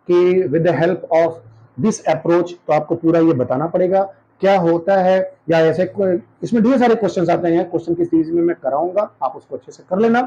कि with the help of this approach, तो आपको पूरा ये बताना पड़ेगा क्या होता है, या ऐसे इसमें ढेर सारे क्वेश्चंस आते हैं, क्वेश्चन की सीरीज में मैं कराऊंगा, आप उसको अच्छे से कर लेना।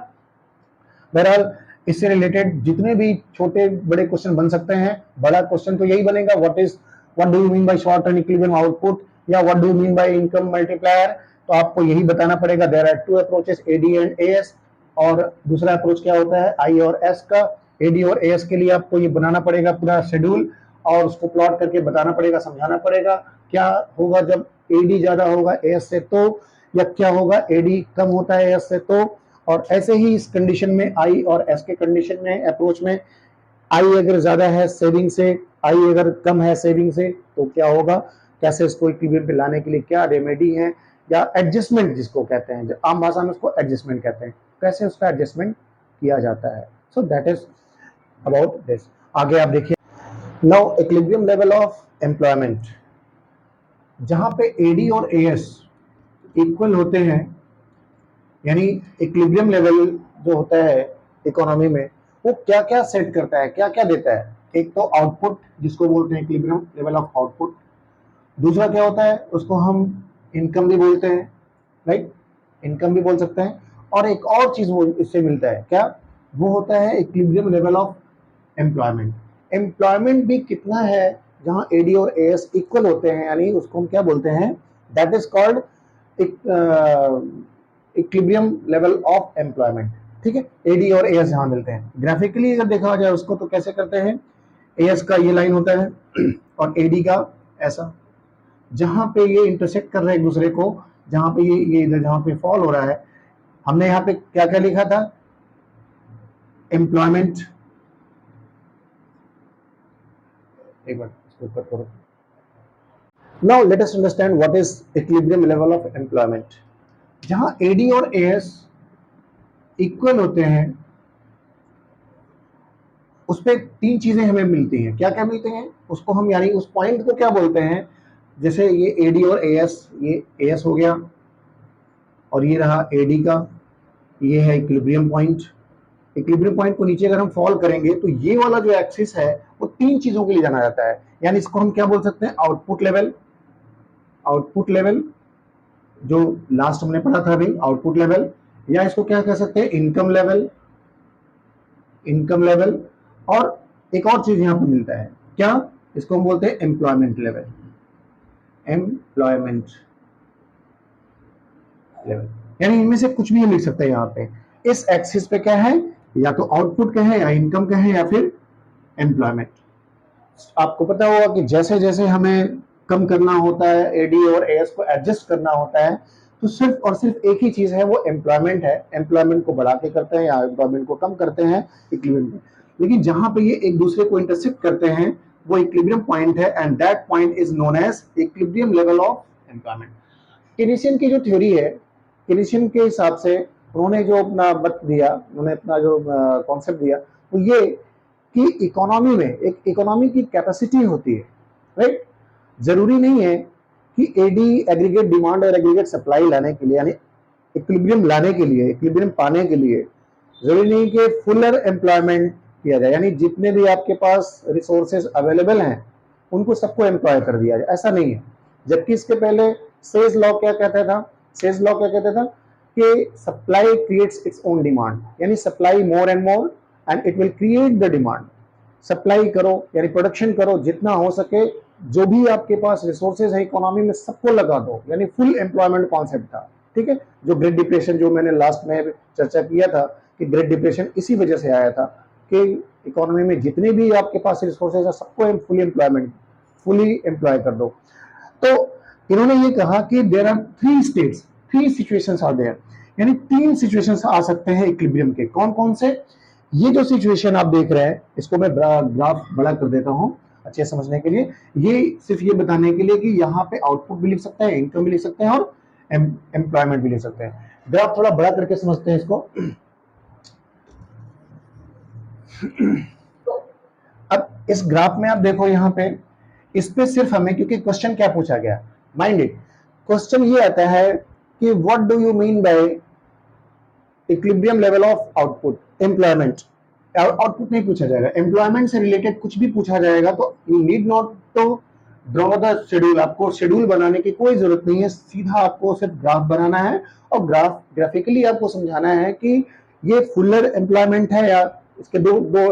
बहरहाल इससे रिलेटेड जितने भी छोटे बड़े क्वेश्चन बन सकते हैं, बड़ा क्वेश्चन तो यही बनेगा, what do you mean by short term equilibrium output, या what do you mean by income multiplier. तो आपको यही बताना पड़ेगा, there are two approaches, AD and AS, और दूसरा अप्रोच क्या होता है I और S का। AD और AS के लिए आपको ये बनाना पड़ेगा पूरा शेड्यूल, और उसको प्लॉट करके बताना पड़ेगा, समझाना पड़ेगा क्या होगा जब AD ज्यादा होगा AS से, तो या क्या होगा AD कम होता है AS से तो। और ऐसे ही इस कंडीशन में I और S के कंडीशन में, अप्रोच में, I अगर ज्यादा है सेविंग से, I अगर कम है सेविंग से, तो क्या होगा, कैसे इसको इक्विलिब्रियम पे लाने के लिए क्या रेमेडी है, या एडजस्टमेंट जिसको कहते हैं, जो आम भाषा में उसको एडजस्टमेंट कहते हैं, कैसे उसका एडजस्टमेंट किया जाता है। So that is about this. आगे आप देखिए, now equilibrium level of employment, जहां पे AD और AS इक्वल होते हैं, यानी इक्विलिब्रियम लेवल जो होता है इकोनॉमी में, वो क्या क्या सेट करता है, क्या क्या देता है। एक तो आउटपुट, जिसको बोलते हैं इक्विलिब्रियम लेवल ऑफ आउटपुट। दूसरा क्या होता है, उसको हम इनकम भी बोलते हैं, राइट, इनकम भी बोल सकते हैं। और एक और चीज वो इससे मिलता है क्या, वो होता है equilibrium level of employment. Employment भी कितना है, जहां AD और AS इक्वल होते हैं, यानी उसको हम क्या बोलते हैं, that is called equilibrium level of employment. ठीक है, AD और AS जहां मिलते हैं, ग्राफिकली अगर देखा जाए उसको तो कैसे करते हैं, AS का ये लाइन होता है और AD का ऐसा, जहां पे ये इंटरसेक्ट कर रहे हैं एक दूसरे को, जहां पे ये इधर जहां पे फॉल हो रहा है, हमने यहाँ पे क्या क्या लिखा था, एम्प्लॉयमेंट, एक बार इसको ऊपर करो। Now let us understand what is equilibrium level of employment. जहां AD और AS इक्वल होते हैं, उस पे तीन चीजें हमें मिलती हैं, क्या क्या मिलते हैं उसको हम, यानी उस पॉइंट को क्या बोलते हैं, जैसे ये AD और AS, ये AS हो गया, और ये रहा AD का, ये है इक्विलिब्रियम पॉइंट। इक्विलिब्रियम पॉइंट को नीचे अगर हम फॉल करेंगे, तो ये वाला जो एक्सिस है वो तीन चीजों के लिए जाना जाता है, यानी इसको हम क्या बोल सकते हैं, आउटपुट लेवल। आउटपुट लेवल जो लास्ट हमने पढ़ा था अभी, आउटपुट लेवल, या इसको क्या कह सकते हैं, इनकम लेवल, इनकम लेवल। और एक और चीज यहां पर मिलता है क्या, इसको हम बोलते हैं एम्प्लॉयमेंट लेवल, एम्प्लॉयमेंट लेवल, यानी इनमें से कुछ भी हम लिख सकते हैं यहाँ पे। इस एक्सिस पे क्या है, या तो आउटपुट कहें, या इनकम कहें, या फिर एम्प्लॉयमेंट। आपको पता होगा कि जैसे जैसे हमें कम करना होता है, AD और AS को एडजस्ट करना होता है, तो सिर्फ और सिर्फ एक ही चीज है, वो एम्प्लॉयमेंट है। एम्प्लॉयमेंट को बढ़ा के करते हैं या एम्प्लॉयमेंट को कम करते हैं, इक्विलिब्रियम में। लेकिन जहां पे ये एक दूसरे को इंटरसेक्ट करते हैं, वो इक्विलिब्रियम पॉइंट है, and that point is known as equilibrium level of employment. Keynesian की जो थ्योरी है, केनीशियन के हिसाब से उन्होंने जो अपना मत दिया, उन्होंने अपना जो कॉन्सेप्ट दिया, वो ये कि इकोनॉमी में एक इकोनॉमी की कैपेसिटी होती है, राइट। जरूरी नहीं है कि AD एग्रीगेट डिमांड और एग्रीगेट सप्लाई लाने के लिए, यानी इक्विलिब्रियम लाने के लिए, इक्विलिब्रियम पाने के लिए जरूरी नहीं कि फुलर एम्प्लॉयमेंट किया जाए, यानी जितने भी आपके पास रिसोर्सेज अवेलेबल हैं उनको सबको एम्प्लॉय कर दिया जाए, ऐसा नहीं है। जबकि इसके पहले सेज लॉ क्या कहता था, सेज लॉ क्या कहता था कि supply creates its own demand, यानी supply more and more and it will create the demand. Supply करो यानी प्रोडक्शन करो जितना हो सके, जो भी आपके पास रिसोर्सेज है इकोनॉमी में सबको लगा दो, यानी फुल एम्प्लॉयमेंट कॉन्सेप्ट था। ठीक है, जो ग्रेट डिप्रेशन जो मैंने लास्ट में चर्चा किया था कि ग्रेट डिप्रेशन इसी वजह से आया था कि इकोनॉमी में जितने भी आपके पास रिसोर्सेज है सबको फुली एम्प्लॉय कर दो। तो इन्होंने ये कहा कि there are three states, three situations are there, यानी तीन सिचुएशंस आ सकते हैं इक्विलिब्रियम के। कौन कौन से? ये जो सिचुएशन आप देख रहे हैं, इसको मैं ग्राफ बड़ा कर देता हूं अच्छे से समझने के लिए। ये सिर्फ ये बताने के लिए कि यहाँ पे आउटपुट भी लिख सकते हैं, इनकम भी लिख सकते हैं और एम्प्लॉयमेंट भी लिख सकते हैं। ग्राफ थोड़ा बड़ा करके समझते हैं इसको। अब इस ग्राफ में आप देखो, यहाँ पे इस पे सिर्फ हमें, क्योंकि क्वेश्चन क्या पूछा गया, माइंड इट, क्वेश्चन ये आता है कि what do you mean bye equilibrium level of output, employment. Output नहीं पूछा जाएगा, एम्प्लॉयमेंट से रिलेटेड कुछ भी पूछा जाएगा तो you need not to draw the schedule. आपको शेड्यूल बनाने की कोई जरूरत नहीं है, सीधा आपको सिर्फ ग्राफ बनाना है और ग्राफिकली आपको समझाना है कि ये फुलर एम्प्लॉयमेंट है या इसके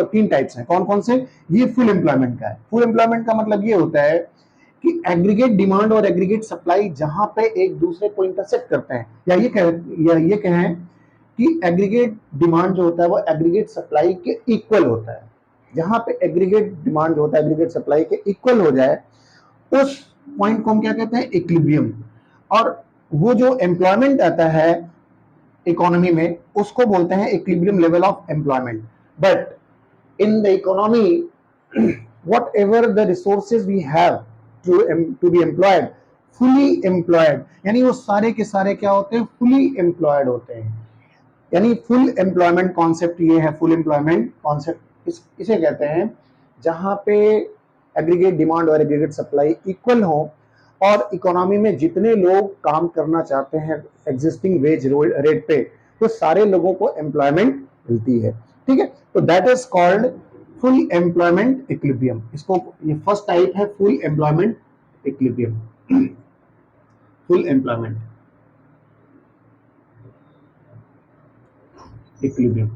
तीन टाइप्स हैं। कौन कौन से? ये फुल एम्प्लॉयमेंट का है। फुल एम्प्लॉयमेंट का मतलब ये होता है कि एग्रीगेट डिमांड और एग्रीगेट सप्लाई जहां पे एक दूसरे को इंटरसेक्ट करते हैं, या ये कहें कि एग्रीगेट डिमांड जो होता है वो एग्रीगेट सप्लाई के इक्वल होता है। जहां पे एग्रीगेट डिमांड जो होता है एग्रीगेट सप्लाई के इक्वल हो जाए, उस पॉइंट को हम क्या कहते हैं? इक्विलिब्रियम। और वो जो एम्प्लॉयमेंट आता है इकोनॉमी में, उसको बोलते हैं equilibrium level of employment. But in the economy whatever the resources we have to be employed, fully employed, यानी वो सारे के सारे क्या होते हैं? fully employed होते हैं। यानी फुल एम्प्लॉयमेंट कॉन्सेप्ट ये है। फुल एम्प्लॉयमेंट कॉन्सेप्ट इसे कहते हैं जहां पे एग्रीगेट डिमांड और एग्रीगेट सप्लाई इक्वल हो और इकोनॉमी में जितने लोग काम करना चाहते हैं एग्जिस्टिंग वेज रेट पे, तो सारे लोगों को एम्प्लॉयमेंट मिलती है। ठीक है, तो that is called full employment equilibrium. इसको, ये फर्स्ट टाइप है full employment equilibrium. Full employment equilibrium.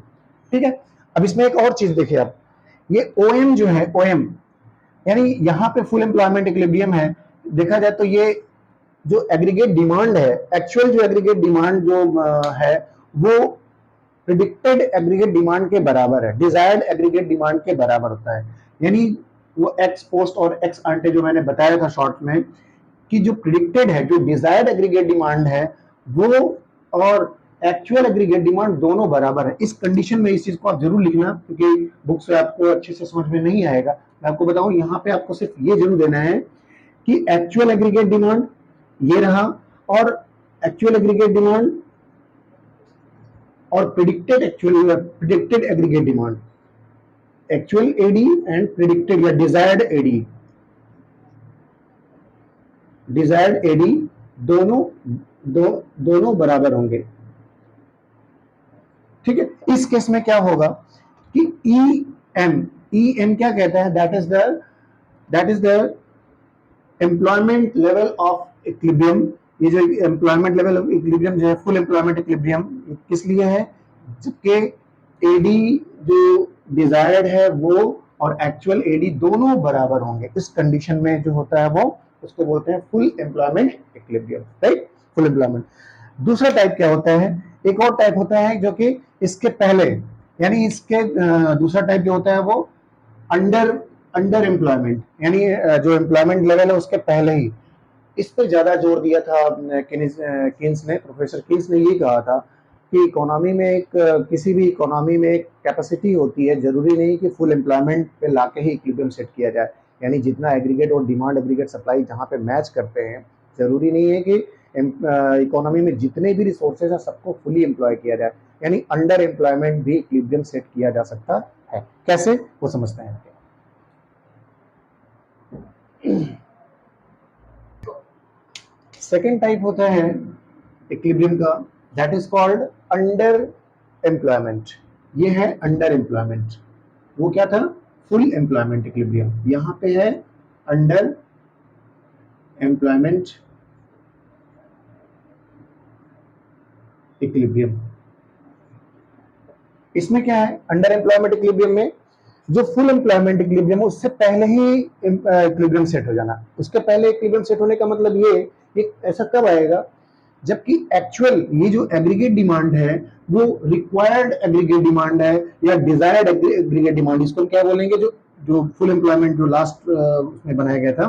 ठीक है, अब इसमें एक और चीज देखिए आप, ये ओएम जो है, ओएम यानी यहाँ पे फुल एम्प्लॉयमेंट इक्विलिब्रियम है। देखा जाए तो ये जो एग्रीगेट डिमांड है, एक्चुअल जो एग्रीगेट डिमांड जो है वो प्रिडिक्टेड एग्रीगेट डिमांड के बराबर है, डिजायर्ड एग्रीगेट डिमांड के बराबर होता है। यानी वो एक्स पोस्ट और एक्स आंटे जो मैंने बताया था शॉर्ट में, कि जो प्रिडिक्टेड है, जो डिजायर्ड एग्रीगेट डिमांड है, वो और एक्चुअल एग्रीगेट डिमांड दोनों बराबर है। इस कंडीशन में इस चीज को आप जरूर लिखना, क्योंकि बुक से आपको अच्छे से समझ में नहीं आएगा। मैं आपको बताऊं, यहाँ पे आपको सिर्फ ये जरूर देना है कि एक्चुअल एग्रीगेट डिमांड ये रहा, और एक्चुअल एग्रीगेट डिमांड और predicted aggregate demand, actual AD and predicted या डिजायर्ड एडी दोनों बराबर होंगे। ठीक है, इस केस में क्या होगा कि ई एम क्या कहता है? That is the employment level of equilibrium. ये जो एम्प्लॉयमेंट लेवल ऑफ इक्विलिब्रियम जो है, फुल एम्प्लॉयमेंट इक्विलिब्रियम, किस लिए है? जबकि एडी जो डिजायर्ड है वो और एक्चुअल एडी दोनों बराबर होंगे। इस कंडीशन में जो होता है वो उसको बोलते हैं full employment equilibrium, right? Full employment. दूसरा टाइप क्या होता है? एक और टाइप होता है जो कि इसके पहले, यानी इसके दूसरा टाइप जो होता है वो अंडर एम्प्लॉयमेंट, यानी जो एम्प्लॉयमेंट लेवल है उसके पहले ही। इस पर ज्यादा जोर दिया था किन्स ने, प्रोफेसर किन्स ने ये कहा था कि इकोनॉमी में किसी भी इकोनॉमी में एक कैपेसिटी होती है, जरूरी नहीं कि फुल एम्प्लॉयमेंट पे लाके ही इक्विलिब्रियम सेट किया जाए। यानी जितना एग्रीगेट और डिमांड एग्रीगेट सप्लाई जहाँ पे मैच करते हैं, जरूरी नहीं है कि इकोनॉमी में जितने भी रिसोर्सेज हैं सबको फुली एम्प्लॉय किया जाए। यानी अंडर एम्प्लॉयमेंट भी इक्विलिब्रियम सेट किया जा सकता है। कैसे, वो समझते हैं। सेकेंड टाइप होता है इक्विलिब्रियम का, that is called under employment. ये है अंडर एम्प्लॉयमेंट। वो क्या था? Full employment equilibrium. यहां पे है अंडर एम्प्लॉयमेंट इक्विलिब्रियम। इसमें क्या है? अंडर एम्प्लॉयमेंट इक्विलिब्रियम में जो फुल एम्प्लॉयमेंट इक्विलिब्रियम उससे पहले ही इक्विलिब्रियम सेट हो जाना। उसके पहले इक्विलिब्रियम सेट होने का मतलब ये ऐसा कब आएगा, जबकि एक्चुअल ये जो एग्रीगेट डिमांड है वो रिक्वायर्ड एग्रीगेट डिमांड है या डिजायर्ड एग्रीगेट डिमांड, इसको क्या बोलेंगे, जो जो फुल एम्प्लॉयमेंट जो लास्ट उसमें बनाया गया था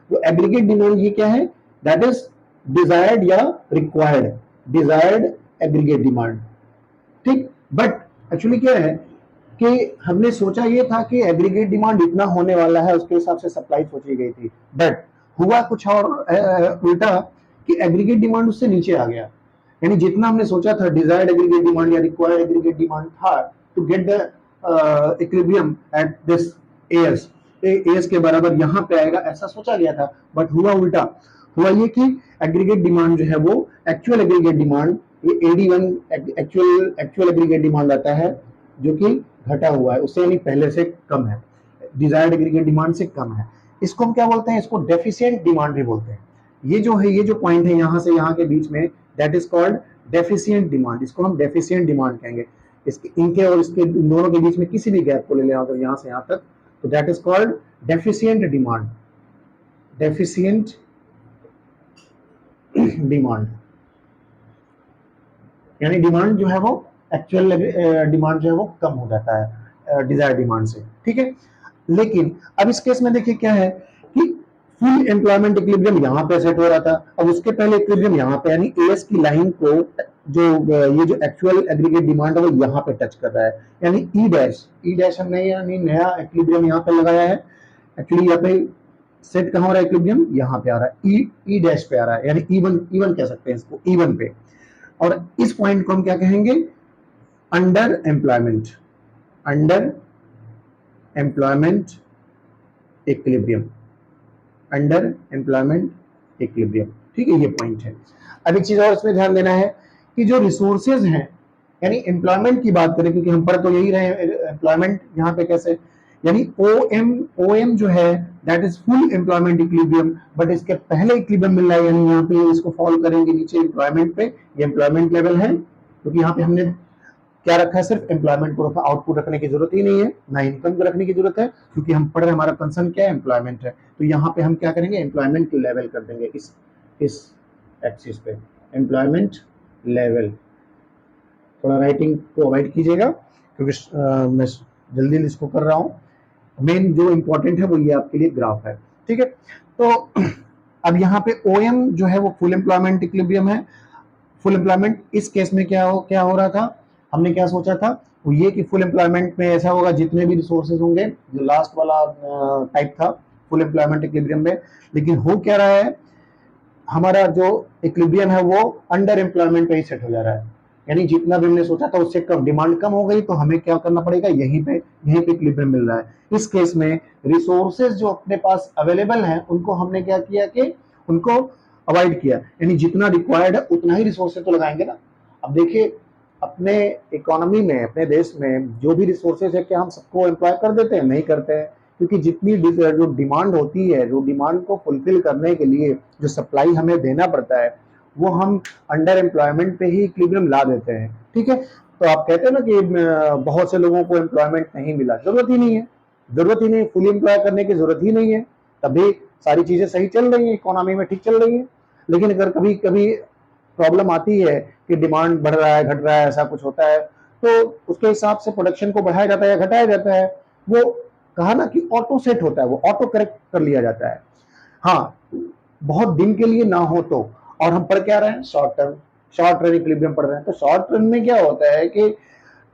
वो एग्रीगेट डिमांड ये क्या है, दैट इज डिजायर्ड या रिक्वायर्ड, डिजायर्ड एग्रीगेट डिमांड। ठीक, बट एक्चुअली क्या है कि हमने सोचा ये था कि एग्रीगेट डिमांड इतना होने वाला है, उसके हिसाब से सप्लाई सोची गई थी, बट हुआ कुछ और उल्टा कि एग्रीगेट डिमांड उससे नीचे आ गया। यानी जितना हमने सोचा था डिजायर्ड एग्रीगेट डिमांड या रिक्वायर्ड एग्रीगेट डिमांड था to get the equilibrium at this AS, AS के बराबर यहाँ पे आएगा ऐसा सोचा गया था, बट हुआ उल्टा। हुआ ये कि एग्रीगेट डिमांड जो है वो एक्चुअल एग्रीगेट डिमांड, ये एडी1 एक्चुअल एक्चुअल एग्रीगेट डिमांड आता है जो कि घटा हुआ है उससे, यानी पहले से कम है, डिजायर्ड एग्रीगेट डिमांड से कम है। इसको हम क्या बोलते हैं, इसको डेफिशिएंट डिमांड भी बोलते हैं। ये जो है, ये जो पॉइंट है यहाँ से यहाँ के बीच में, that is called deficient demand, इसको हम डेफिशिएंट डिमांड कहेंगे। इसके इनके और इसके दोनों के बीच में किसी भी गैप को ले लें अगर यहाँ से यहाँ तक, तो that is called deficient demand, deficient demand. यानी डिमांड जो है वो एक्चुअल डिमांड जो है वो कम हो जाता है डिजायर डिमांड से, ठीक है। लेकिन अब इस केस में देखिए क्या है कि फुल एम्प्लॉयमेंट इक्विलिब्रियम यहाँ पे सेट हो रहा था, अब उसके पहले इक्विलिब्रियम यहाँ पे, यानी एएस की लाइन को जो ये जो एक्चुअल एग्रीगेट डिमांड है वो यहाँ पे टच कर रहा है, यानी ई डैश हमने यानी नया इक्विलिब्रियम यहाँ पे लगाया है। एक्चुअली यहाँ पे सेट कहाँ हो रहा है इक्विलिब्रियम, यहाँ पे आ रहा है, ई डैश पे आ रहा है, यानी ई वन कह सकते हैं इसको, ई1 पे। और इस पॉइंट को हम क्या कहेंगे, under employment, under employment equilibrium, under employment equilibrium, ठीक है, ये पॉइंट है। अब एक चीज और इसमें ध्यान देना है कि जो रिसोर्सेज हैं, यानी एम्प्लॉयमेंट की बात करें, क्योंकि हम पढ़ तो यही रहे एम्प्लॉयमेंट यहाँ पे कैसे, यानी ओएम जो है that is full employment equilibrium, but इसके पहले इक्विलिब्रियम मिल रहा है, यानी यहाँ पे इसको फॉलो करेंगे नीचे एम्प्लॉयमेंट पे, ये एम्प्लॉयमेंट लेवल है, क्योंकि यहाँ पे हमने क्या रखा है, सिर्फ एम्प्लॉयमेंट को रखा, आउटपुट रखने की जरूरत ही नहीं है, ना इनकम को रखने की जरूरत है, क्योंकि हम पढ़ रहे हैं, हमारा कंसर्न क्या है, एम्प्लॉयमेंट है। तो यहाँ पे हम क्या करेंगे, एम्प्लॉयमेंट लेवल कर देंगे इस एक्सिस पे, एम्प्लॉयमेंट लेवल। थोड़ा राइटिंग को अवॉइड कीजिएगा क्योंकि मैं जल्दी इसको कर रहा हूँ, मेन जो इंपॉर्टेंट है वो ये आपके लिए ग्राफ है, ठीक है। तो अब यहाँ पे ओएम जो है वो फुल एम्प्लॉयमेंट इक्विलिब्रियम है। फुल एम्प्लॉयमेंट इस केस में क्या हो रहा था, हमने क्या सोचा था वो ये कि फुल एम्प्लॉयमेंट में ऐसा होगा जितने भी रिसोर्सेज होंगे, जो लास्ट वाला टाइप था फुल एम्प्लॉयमेंट इक्विलिब्रियम में, लेकिन हो क्या रहा है, हमारा जो इक्विलिब्रियम है वो अंडर एम्प्लॉयमेंट पे ही सेट हो जा रहा है, यानी जितना भी हमने सोचा था उससे कम, डिमांड कम हो गई तो हमें क्या करना पड़ेगा, यहीं पे इक्विलिब्रियम मिल रहा है। इस केस में रिसोर्सेज जो अपने पास अवेलेबल हैं उनको हमने क्या किया कि उनको अवॉइड किया, यानी जितना रिक्वायर्ड है उतना ही रिसोर्सेज तो लगाएंगे ना। अब देखिए अपने इकोनॉमी में, अपने देश में जो भी रिसोर्सेज है, क्या हम सबको एम्प्लॉय कर देते हैं, नहीं करते हैं, क्योंकि जितनी जो डिमांड होती है, जो डिमांड को फुलफिल करने के लिए जो सप्लाई हमें देना पड़ता है वो हम अंडर एम्प्लॉयमेंट पे ही इक्विलिब्रियम ला देते हैं, ठीक है। तो आप कहते हैं ना कि बहुत से लोगों को एम्प्लॉयमेंट नहीं मिला, जरूरत ही नहीं है, जरूरत ही नहीं, फुली एम्प्लॉय करने की जरूरत ही नहीं है, तभी सारी चीजें सही चल रही हैं, इकोनॉमी में ठीक चल रही है। लेकिन अगर कभी कभी प्रॉब्लम आती है कि डिमांड बढ़ रहा है, घट रहा है, ऐसा कुछ होता है, तो उसके हिसाब से प्रोडक्शन को बढ़ाया जाता है या घटाया जाता है, वो कहा ना कि ऑटो सेट होता है, वो ऑटो करेक्ट कर लिया जाता है। हाँ, बहुत दिन के लिए ना हो तो, और हम पढ़ क्या रहे हैं, शॉर्ट रन इक्विलिब्रियम पढ़ रहे हैं, तो शॉर्ट रन में क्या होता है कि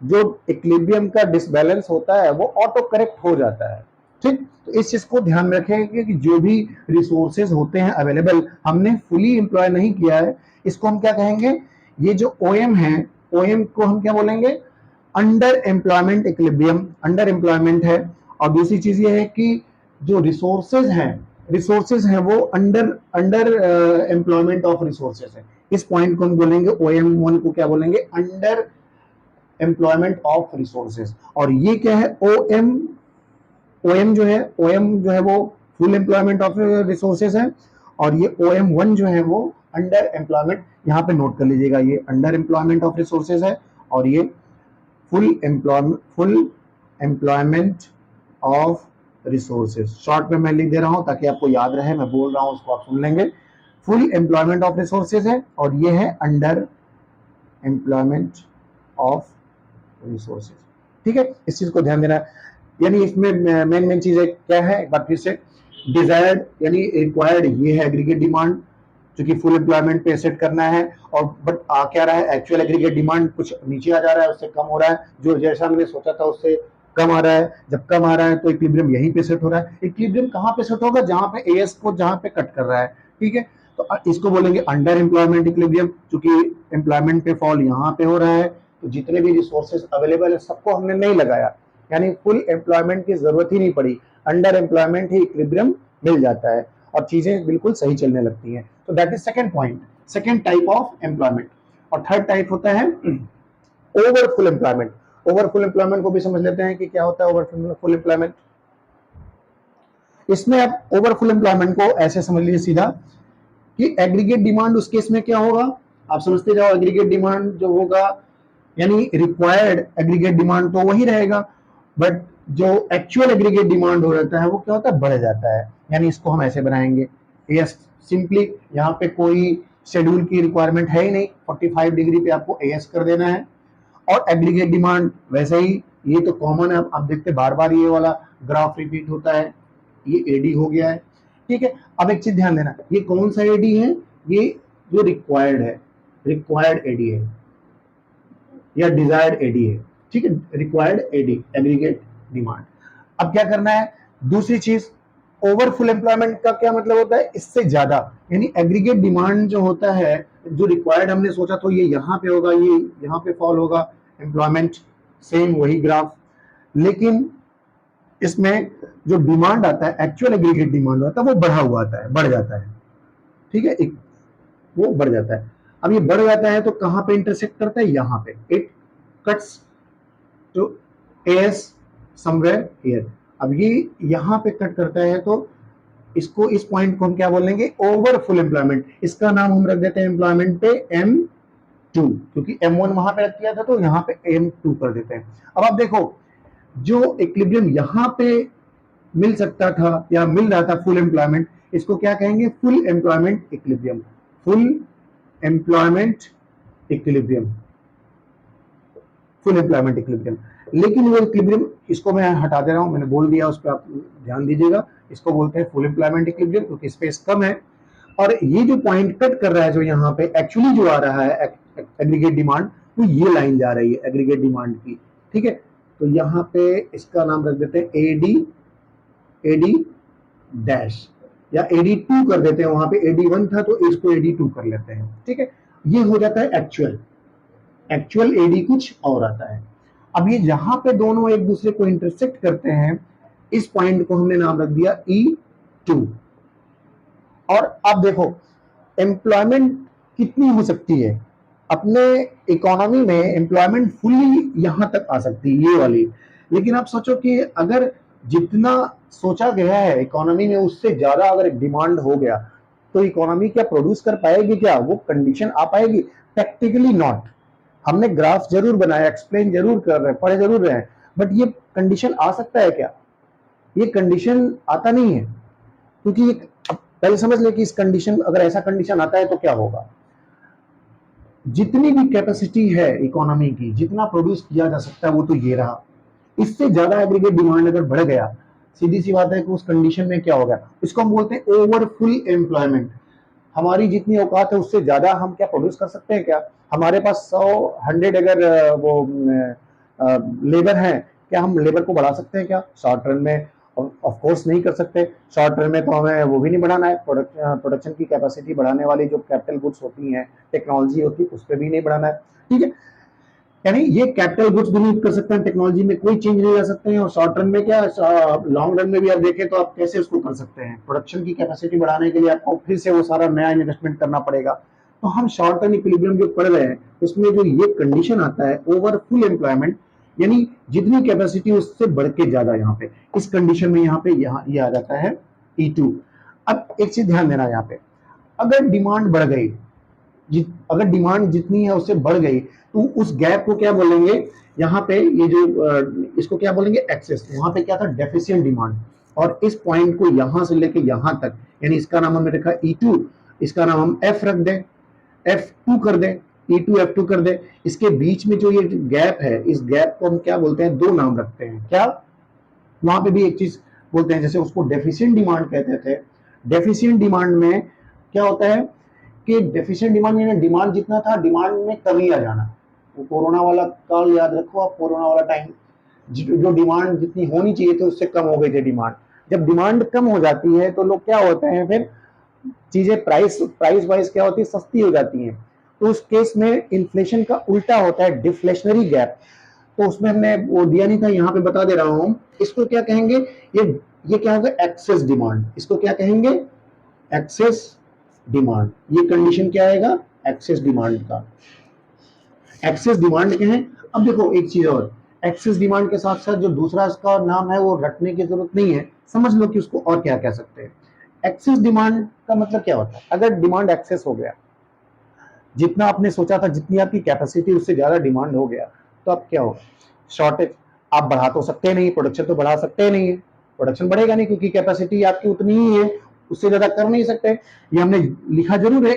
जो इक्विलिब्रियम का डिसबैलेंस होता है वो ऑटो करेक्ट हो जाता है, ठीक। तो इस चीज को ध्यान में रखेंगे कि जो भी रिसोर्सेज होते हैं अवेलेबल, हमने फुली एम्प्लॉय नहीं किया है, इसको हम क्या कहेंगे, ये जो ओएम है, ओएम को हम क्या बोलेंगे, under employment equilibrium, under employment है। और दूसरी चीज ये है कि जो रिसोर्सेज हैं वो under under employment of resources है, इस पॉइंट को हम बोलेंगे, OM1 को क्या बोलेंगे, अंडर एम्प्लॉयमेंट ऑफ रिसोर्सेज। और ये क्या है, ओएम जो है वो फुल एम्प्लॉयमेंट ऑफ रिसोर्सेज है, और ये OM1 जो है वो अंडर एम्प्लॉयमेंट, यहाँ पे नोट कर लीजिएगा, ये अंडर एम्प्लॉयमेंट ऑफ रिसोर्सेज है और ये full employment of resources. Short में मैं लिख दे रहा हूं ताकि आपको याद रहे, मैं बोल रहा हूं उसको आप सुन लेंगे। फुल एम्प्लॉयमेंट ऑफ रिसोर्सेज है और ये है अंडर एम्प्लॉयमेंट ऑफ रिसोर्सेज। ठीक है, इस चीज को ध्यान देना है। यानी इसमें मेन मेन चीजें क्या है, एक बार फिर से, डिजायर्ड यानी रिक्वायर्ड, ये है एग्रीगेट डिमांड जो कि फुल एम्प्लॉयमेंट पे सेट करना है। और बट आ क्या रहा है, एक्चुअल एग्रीगेट डिमांड कुछ नीचे आ जा रहा है, उससे कम हो रहा है, जो जैसा मैंने सोचा था उससे कम आ रहा है। जब कम आ रहा है तो इक्विलिब्रियम यहीं पे सेट हो रहा है। इक्विलिब्रियम कहां पे सेट होगा, जहां पे एएस को जहां पे कट कर रहा है। ठीक है, तो इसको बोलेंगे अंडर एम्प्लॉयमेंट इक्विलिब्रियम, क्योंकि एम्प्लॉयमेंट पे फॉल यहाँ पे हो रहा है। तो जितने भी रिसोर्सेज अवेलेबल है सबको हमने नहीं लगाया, यानी फुल एम्प्लॉयमेंट की जरूरत ही नहीं पड़ी, अंडर एम्प्लॉयमेंट ही इक्विलिब्रियम मिल जाता है और चीजें बिल्कुल सही चलने लगती हैं। तो that is second point, second type of employment. और थर्ड टाइप होता है ओवरफुल एम्प्लॉयमेंट। ओवरफुल एम्प्लॉयमेंट को भी समझ लेते हैं कि क्या होता है ओवरफुल एम्प्लॉयमेंट। इसमें आप ओवरफुल एम्प्लॉयमेंट को ऐसे समझ लीजिए सीधा कि एग्रीगेट डिमांड उस केस में क्या होगा, आप समझते जाओ। एग्रीगेट डिमांड जो होगा यानी रिक्वायर्ड एग्रीगेट डिमांड तो वही रहेगा, बट जो एक्चुअल एग्रीगेट डिमांड हो जाता है वो क्या होता है, बढ़ जाता है। यानी इसको हम ऐसे बनाएंगे, यस सिंपली यहाँ पे कोई शेड्यूल की रिक्वायरमेंट है ही नहीं, 45 डिग्री पे आपको एएस कर देना है। और एग्रीगेट डिमांड वैसे ही, ये तो कॉमन है, आप देखते बार बार ये वाला ग्राफ रिपीट होता है, ये एडी हो गया है। ठीक है, अब एक चीज ध्यान देना, ये कौन सा एडी है, ये जो रिक्वायर्ड है, रिक्वायर्ड एडी है या डिजायर्ड एडी है। ठीक है, रिक्वायर्ड एडी एग्रीगेट डिमांड। अब क्या करना है, दूसरी चीज, ओवरफुल एम्प्लॉयमेंट का क्या मतलब होता है, इससे ज्यादा, यानी एग्रीगेट डिमांड जो होता है, जो रिक्वायर्ड हमने सोचा तो ये यहाँ पे होगा, ये यहाँ पे फॉल होगा एम्प्लॉयमेंट, सेम वही ग्राफ, लेकिन इसमें जो डिमांड आता है, एक्चुअल एग्रीगेट डिमांड होता है, वो बढ़ा हुआ आता है, बढ़ जाता है। ठीक है, वो बढ़ जाता है। अब ये बढ़ जाता है तो कहां पे इंटरसेक्ट करता है, यहां पे, it cuts to S somewhere here. अब ये यहां पे कट करता है तो इसको, इस पॉइंट को हम क्या बोलेंगे, ओवरफुल एम्प्लॉयमेंट। इसका नाम हम रख देते हैं एम्प्लॉयमेंट पे M2, क्योंकि M1 वहां पे रख दिया था तो यहाँ पे M2 कर देते हैं। अब आप देखो, जो इक्विलिब्रियम यहां पे मिल सकता था या मिल रहा था फुल एम्प्लॉयमेंट, इसको क्या कहेंगे, full employment equilibrium, full employment equilibrium, full employment equilibrium. लेकिन वो इक्विलिब्रियम, इसको मैं हटा दे रहा हूं, मैंने बोल दिया, उस पर आप ध्यान दीजिएगा। इसको बोलते हैं फुल एम्प्लॉयमेंट इक्विलिब्रियम क्योंकि स्पेस कम है। और ये जो पॉइंट कट कर रहा है, जो यहाँ पे एक्चुअली जो आ रहा है एग्रीगेट डिमांड, तो ये लाइन जा रही है एग्रीगेट डिमांड की। ठीक है, तो यहाँ पे इसका नाम रख देते हैं एडी डैश, या AD2 कर देते हैं, वहां पे AD1 था तो इसको AD2 कर लेते हैं। ठीक है, ये हो जाता है एक्चुअल AD कुछ और आता है। अब ये जहां पे दोनों एक दूसरे को इंटरसेक्ट करते हैं, इस पॉइंट को हमने नाम रख दिया E2। और अब देखो, एम्प्लॉयमेंट कितनी हो सकती है अपने इकोनॉमी में, एम्प्लॉयमेंट फुल्ली यहां तक आ सकती है, ये वाली। लेकिन आप सोचो कि अगर जितना सोचा गया है इकोनॉमी में उससे ज्यादा अगर डिमांड हो गया तो इकोनॉमी क्या प्रोड्यूस कर पाएगी, क्या वो कंडीशन आ पाएगी? Practically not. हमने ग्राफ जरूर बनाया, एक्सप्लेन जरूर कर रहे हैं, पढ़े जरूर रहे हैं, बट ये कंडीशन आ सकता है क्या? ये कंडीशन आता नहीं है, क्योंकि ये, पहले समझ ले कि इस कंडीशन, अगर ऐसा कंडीशन आता है तो क्या होगा। जितनी भी कैपेसिटी है इकोनॉमी की, जितना प्रोड्यूस किया जा सकता है वो तो ये रहा। इससे ज्यादा एग्रीगेट डिमांड अगर बढ़ गया, सीधी सी बात है कि उस कंडीशन में क्या होगा, इसको हम बोलते हैं ओवरफुल एम्प्लॉयमेंट। हमारी जितनी औकात है उससे ज्यादा हम क्या प्रोड्यूस कर सकते हैं क्या? हमारे पास 100 अगर वो लेबर है, क्या हम लेबर को बढ़ा सकते हैं क्या शॉर्ट रन में? ऑफ कोर्स नहीं कर सकते। शॉर्ट रन में तो हमें वो भी नहीं बढ़ाना है, प्रोडक्शन की कैपेसिटी बढ़ाने वाली जो कैपिटल गुड्स होती हैं, टेक्नोलॉजी होती है, उस पर भी नहीं बढ़ाना है। ठीक है, यानी ये कैपिटल गुड्स भी नहीं कर सकते हैं, टेक्नोलॉजी में कोई चेंज नहीं ला सकते हैं। और शॉर्ट रन में क्या, लॉन्ग रन में भी आप देखें तो आप कैसे उसको कर सकते हैं, प्रोडक्शन की कैपेसिटी बढ़ाने के लिए आपको फिर से वो सारा नया इन्वेस्टमेंट करना पड़ेगा। तो हम शॉर्ट रन इक्विलिब्रियम जो पढ़ रहे हैं उसमें जो ये कंडीशन आता है ओवर फुल एम्प्लॉयमेंट, यानी जितनी कैपेसिटी उससे बढ़ के ज्यादा, यहाँ पे इस कंडीशन में यहाँ पे ये आ जाता है E2। अब एक चीज ध्यान देना, यहाँ पे अगर डिमांड बढ़ गई अगर डिमांड जितनी है उससे बढ़ गई तो उस गैप को क्या बोलेंगे, यहाँ पे ये जो इसको क्या बोलेंगे, एक्सेस। वहां पे क्या था, डेफिशिएंट डिमांड। और इस पॉइंट को यहां से लेके यहां तक, यानी इसका नाम हमने रखा E2, इसका नाम हम F रख दें, F2 कर दें, E2 F2 कर दें। इसके बीच में जो ये गैप है, इस गैप को हम क्या बोलते हैं, दो नाम रखते हैं। क्या, वहां पे भी एक चीज बोलते हैं, जैसे उसको डेफिशिएंट डिमांड कहते थे। डेफिशिएंट डिमांड में क्या होता है कि डेफिशिएंट डिमांड में डिमांड जितना था, डिमांड में कमी आ जाना। वो कोरोना वाला काल याद रखो आप, कोरोना वाला टाइम, जो डिमांड जितनी होनी चाहिए थी उससे कम हो गई थी डिमांड। जब डिमांड कम हो जाती है तो लोग क्या होते हैं, फिर चीजें प्राइस प्राइस वाइज क्या होती है, सस्ती हो जाती हैं। तो उस केस में इन्फ्लेशन का उल्टा होता है, डिफ्लेशनरी गैप। तो उसमें हमने वो दिया नहीं था, यहाँ पे बता दे रहा हूं। इसको क्या कहेंगे, ये क्या होगा, एक्सेस डिमांड। इसको क्या कहेंगे, एक्सेस डिमांड। ये कंडीशन क्या आएगा, एक्सेस डिमांड का। एक्सेस डिमांड क्या है। अब देखो एक चीज और, एक्सेस डिमांड के साथ साथ जो दूसरा इसका नाम है वो रटने की जरूरत नहीं है, समझ लो कि उसको और क्या कह सकते हैं। एक्सेस डिमांड का मतलब क्या होता है, अगर डिमांड एक्सेस हो गया, जितना आपने सोचा था, जितनी आपकी कैपेसिटी उससे ज्यादा डिमांड हो गया, तो अब क्या होगा, शॉर्टेज। आप बढ़ा तो सकते नहीं, प्रोडक्शन तो बढ़ा सकते नहीं है, प्रोडक्शन बढ़ेगा नहीं क्योंकि कैपेसिटी आपकी उतनी ही है, उससे ज्यादा कर नहीं सकते। ये हमने लिखा जरूर है,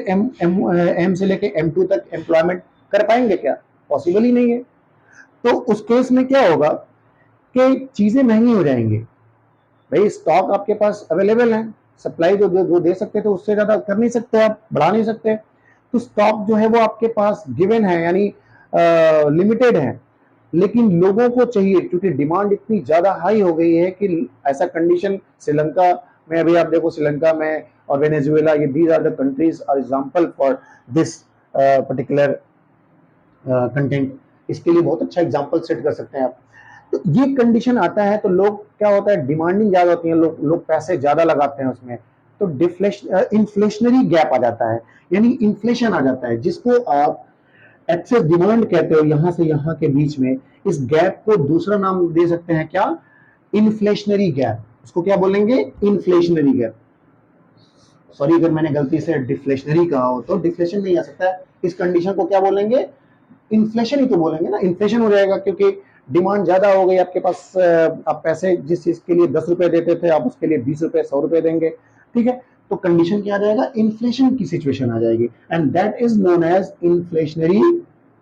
एम से लेके M2 तक एम्प्लॉयमेंट कर पाएंगे क्या, पॉसिबल ही नहीं है। तो उस केस में क्या होगा कि चीजें महंगी हो जाएंगी। भाई स्टॉक आपके पास अवेलेबल है, सप्लाई जो दे सकते थे उससे ज्यादा कर नहीं सकते, आप बढ़ा नहीं सकते। तो स्टॉक जो है वो आपके पास गिवन है, यानी लिमिटेड है। लेकिन लोगों को चाहिए, क्योंकि डिमांड इतनी ज्यादा हाई हो गई है कि ऐसा कंडीशन श्रीलंका में, अभी आप देखो श्रीलंका में और वेनेजुएला, ये these are the countries are example for this particular content. इसके लिए बहुत अच्छा एग्जांपल सेट कर सकते हैं आप। तो ये कंडीशन आता है तो लोग क्या होता है, डिमांडिंग ज्यादा होती है, लोग पैसे ज्यादा लगाते हैं उसमें। तो इन्फ्लेशनरी गैप आ जाता है, यानी इन्फ्लेशन आ जाता है, जिसको आप एक्सेस डिमांड कहते हो। यहां से यहां के बीच में इस गैप को दूसरा नाम दे सकते हैं, क्या, इन्फ्लेशनरी गैप। उसको क्या बोलेंगे, इन्फ्लेशनरी गैप। सॉरी अगर मैंने गलती से डिफ्लेशनरी कहा हो, तो डिफ्लेशन नहीं आ सकता है। इस कंडीशन को क्या बोलेंगे, इन्फ्लेशन ही तो बोलेंगे ना, इन्फ्लेशन हो जाएगा, क्योंकि डिमांड ज्यादा हो गई आपके पास। आप पैसे जिस चीज के लिए 10 रुपए देते थे, आप उसके लिए 20 रुपए 100 रुपए देंगे, ठीक है। तो कंडीशन क्या आ जाएगा, इन्फ्लेशन की सिचुएशन आ जाएगी, and that is known as inflationary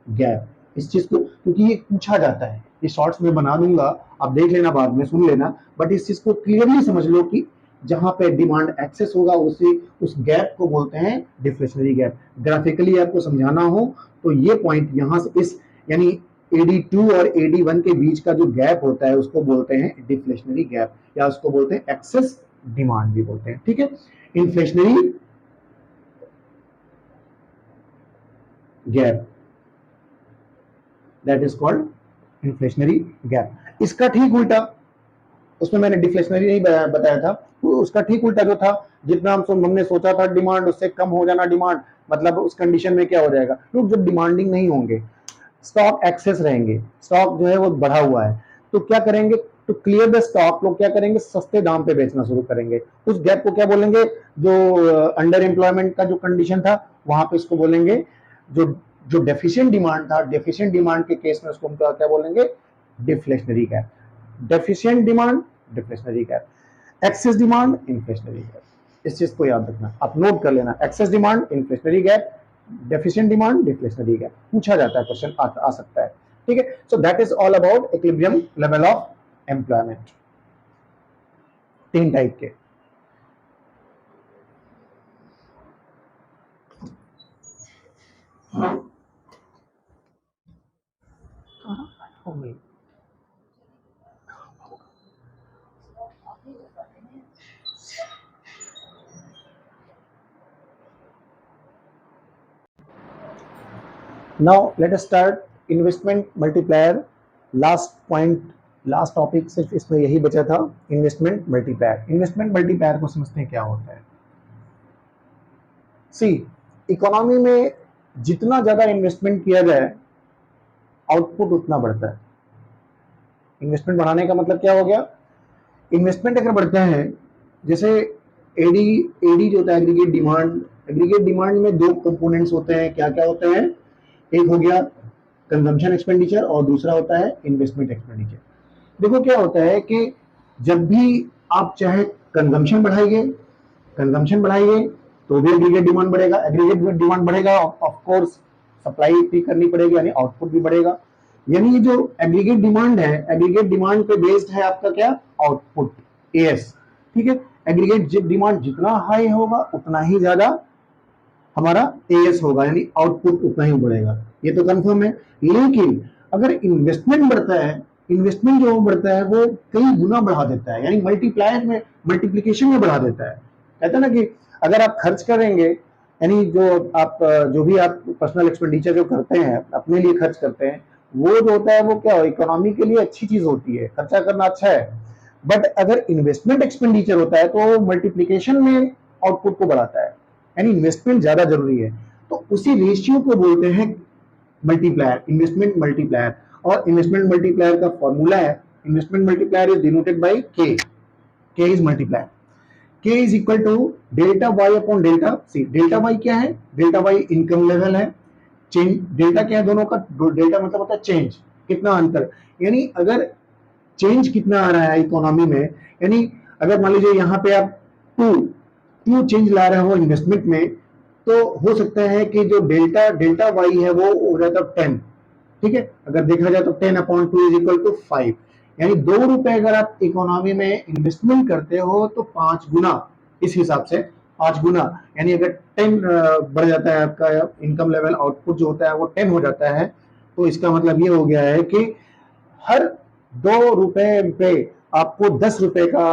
gap. इस चीज को, क्योंकि ये पूछा जाता है, ये शॉर्ट्स में बना दूंगा, आप देख लेना, बाद में सुन लेना, बट इस चीज को क्लियरली समझ लो कि जहां पे डिमांड एक्सेस होगा उस गैप को बोलते हैं डिफ्लेशनरी गैप। ग्राफिकली आपको समझाना हो तो ये पॉइंट यहां से इस, यानी AD2 और AD1 के बीच का जो गैप होता है उसको बोलते हैं डिफ्लेशनरी गैप, या उसको बोलते हैं एक्सेस डिमांड भी बोलते हैं, ठीक है। Inflationary gap, that is called inflationary gap. इसका ठीक उल्टा, उसमें मैंने डिफ्लेशनरी नहीं बताया था, तो उसका ठीक उल्टा जो था, जितना हमने सोचा था डिमांड उससे कम हो जाना डिमांड, मतलब उस कंडीशन में क्या हो जाएगा, लोग जब डिमांडिंग नहीं होंगे, स्टॉक एक्सेस रहेंगे, स्टॉक जो है वो बढ़ा हुआ है, तो क्या करेंगे, तो क्लियर द स्टॉक, लोग क्या करेंगे, सस्ते दाम पे बेचना शुरू करेंगे। उस गैप को क्या बोलेंगे, जो अंडर एम्प्लॉयमेंट का जो कंडीशन था, वहां पे इसको बोलेंगे, जो जो डेफिशिएंट डिमांड था, डेफिशिएंट डिमांड के केस में उसको हम क्या बोलेंगे, deflationary gap. Deficient demand, deflationary gap. Excess demand, inflationary gap. इस चीज को याद रखना, आप नोट कर लेना, excess demand, inflationary gap, deficient demand, deflationary gap. पूछा जाता है, क्वेश्चन आ सकता है, ठीक है। So that is all about equilibrium level of employment, तीन टाइप के। Now let us start investment multiplier. Last point, last topic सिर्फ इसमें यही बचा था, इन्वेस्टमेंट मल्टीप्लायर। इन्वेस्टमेंट मल्टीप्लायर को समझते हैं क्या होता है। सी, इकोनॉमी में जितना ज्यादा इन्वेस्टमेंट किया जाए, आउटपुट उतना बढ़ता है। इन्वेस्टमेंट बढ़ाने का मतलब क्या हो गया, इन्वेस्टमेंट अगर बढ़ता है, जैसे एडी एडी जो होता है, एग्रीगेट डिमांड, एग्रीगेट डिमांड में दो कंपोनेंट्स होते हैं, क्या क्या होते हैं? एक हो गया कंजम्पशन एक्सपेंडिचर और दूसरा होता है इन्वेस्टमेंट एक्सपेंडिचर। देखो क्या होता है कि जब भी आप चाहे कंजम्पशन बढ़ाइए, कंजम्पशन बढ़ाइए तो भी एग्रीगेट डिमांड बढ़ेगा, एग्रीगेट डिमांड बढ़ेगा ऑफ कोर्स सप्लाई भी करनी पड़ेगी यानी आउटपुट भी बढ़ेगा। यानी ये जो एग्रीगेट डिमांड है, एग्रीगेट डिमांड पे बेस्ड है आपका क्या? Output, as. ठीक है, एग्रीगेट डिमांड जितना हाई होगा उतना ही ज्यादा हमारा एएस होगा यानी आउटपुट उतना ही बढ़ेगा, ये तो कंफर्म है। लेकिन अगर इन्वेस्टमेंट बढ़ता है, इन्वेस्टमेंट जो बढ़ता है वो कई गुना बढ़ा देता है यानी मल्टीप्लायर में, मल्टीप्लीकेशन में बढ़ा देता है। कहते हैं ना कि अगर आप खर्च करेंगे यानी जो भी आप पर्सनल एक्सपेंडिचर जो करते हैं अपने लिए खर्च करते हैं, वो जो होता है वो क्या इकोनॉमी के लिए अच्छी चीज होती है, खर्चा करना अच्छा है। बट अगर इन्वेस्टमेंट एक्सपेंडिचर होता है तो मल्टीप्लीकेशन में आउटपुट को बढ़ाता है यानी इन्वेस्टमेंट ज्यादा जरूरी है। तो उसी रेशियो को बोलते हैं मल्टीप्लायर, इन्वेस्टमेंट मल्टीप्लायर। और इन्वेस्टमेंट मल्टीप्लायर का फॉर्मूला है, investment multiplier is denoted by K is multiplier, K is equal to delta Y upon delta C. Delta Y क्या है? डेल्टा वाई इनकम लेवल है, चेंज डेल्टा क्या है दोनों का? डेल्टा मतलब होता है चेंज, कितना अंतर, यानी अगर चेंज कितना आ रहा है इकोनॉमी में, यानी अगर मान लीजिए यहाँ पे आप टू चेंज ला रहे हो इन्वेस्टमेंट में, तो हो सकता है कि जो डेल्टा डेल्टा वाई है वो हो जाता है 10। ठीक है, अगर देखा जाए तो 10/2 इज इक्वल टू 5, यानी 2 रुपए अगर आप इकोनॉमी में इन्वेस्टमेंट करते हो तो 5 गुना, इस हिसाब से 5 गुना, यानी अगर 10 बढ़ जाता है आपका इनकम लेवल, आउटपुट जो होता है वो 10 हो जाता है, तो इसका मतलब ये हो गया है कि हर 2 रुपए पे आपको 10 रुपए का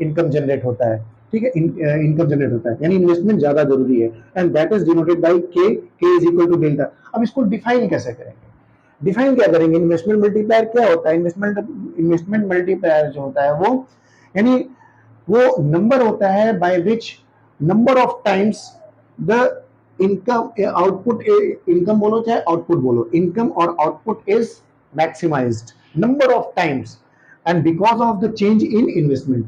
इनकम जनरेट होता है। ठीक है, इनकम जनरेट होता है यानी इन्वेस्टमेंट ज्यादा जरूरी है, and that is denoted by K is equal to delta. अब इसको डिफाइन कैसे करेंगे? डिफाइन क्या करेंगे? इन्वेस्टमेंट मल्टीप्लायर क्या होता है? इन्वेस्टमेंट मल्टीप्लायर जो होता है वो यानी वो नंबर होता है by which number of times the income output, income बोलो चाहे आउटपुट बोलो, इनकम और output is maximised number of times and because of the change in investment.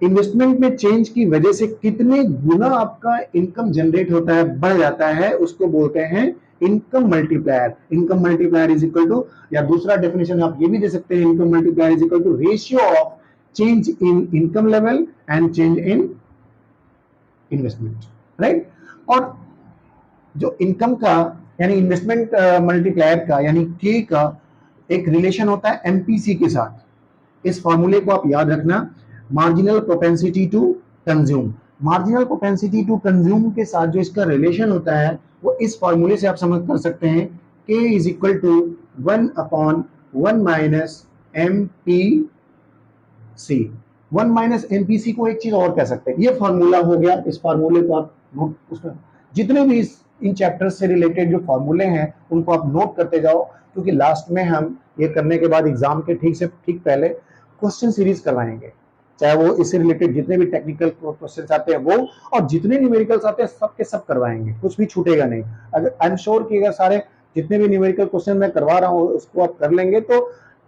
Investment में चेंज की वजह से कितने गुना आपका इनकम जनरेट होता है, बढ़ जाता है, उसको बोलते हैं income multiplier. Income multiplier is equal to, या दूसरा डेफिनेशन आप ये भी दे सकते हैं, income multiplier is equal to ratio of change in income level and change in investment, right. और जो इनकम का यानी इन्वेस्टमेंट मल्टीप्लायर का यानी के का एक रिलेशन होता है एमपीसी के साथ। इस फॉर्मूले को आप याद रखना, marginal propensity to consume. Marginal propensity to consume के साथ जो इसका रिलेशन होता है वो इस फॉर्मूले से आप समझ कर सकते हैं, K is equal to 1/1 minus M P C. 1 minus MPC को एक चीज और कह सकते हैं, ये फॉर्मूला हो गया। इस फॉर्मूले को आप नोट, उसमें जितने भी इन चैप्टर्स से रिलेटेड जो फॉर्मूले हैं उनको आप नोट करते जाओ, क्योंकि लास्ट में हम ये करने के बाद एग्जाम के ठीक पहले क्वेश्चन सीरीज करवाएंगे, चाहे वो इससे रिलेटेड जितने भी टेक्निकल क्वेश्चन आते हैं वो, और जितने न्यूमेरिकल्स आते हैं सब के सब करवाएंगे, कुछ भी छूटेगा नहीं। अगर आई एम श्योर कि अगर सारे जितने भी न्यूमेरिकल क्वेश्चन मैं करवा रहा हूँ उसको आप कर लेंगे तो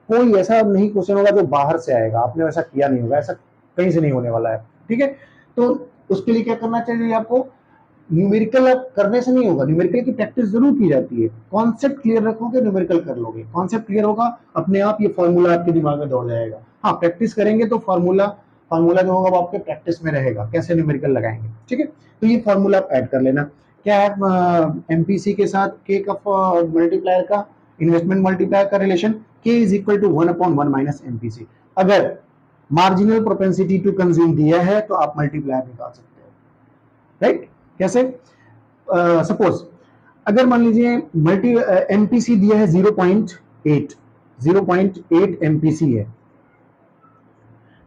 कोई ऐसा नहीं क्वेश्चन होगा जो बाहर से आएगा, आपने वैसा किया नहीं होगा, ऐसा कहीं से नहीं होने वाला है। ठीक है, तो उसके लिए क्या करना चाहिए आपको? न्यूमेरिकल आप करने से नहीं होगा, न्यूमेरिकल की प्रैक्टिस जरूर की जाती है। कॉन्सेप्ट क्लियर रखोगे न्यूमेरिकल कर लोगे, कॉन्सेप्ट क्लियर होगा अपने आप ये फॉर्मूला आपके दिमाग में दौड़ जाएगा। हाँ, प्रैक्टिस करेंगे तो फॉर्मूला जो होगा वो आपके प्रैक्टिस में रहेगा, कैसे न्यूमेरिकल लगाएंगे। ठीक है, तो ये फॉर्मूला आप ऐड कर लेना। क्या है एमपीसी के साथ के का मल्टीप्लायर का, इन्वेस्टमेंट मल्टीप्लायर का relation, K is equal to 1/1 minus MPC. अगर मार्जिनल प्रोपेंसिटी टू कंज्यूम दिया है तो आप मल्टीप्लायर निकाल सकते हो, राइट। कैसे? सपोज अगर मान लीजिए एमपीसी दिया है 0.8 एमपीसी है,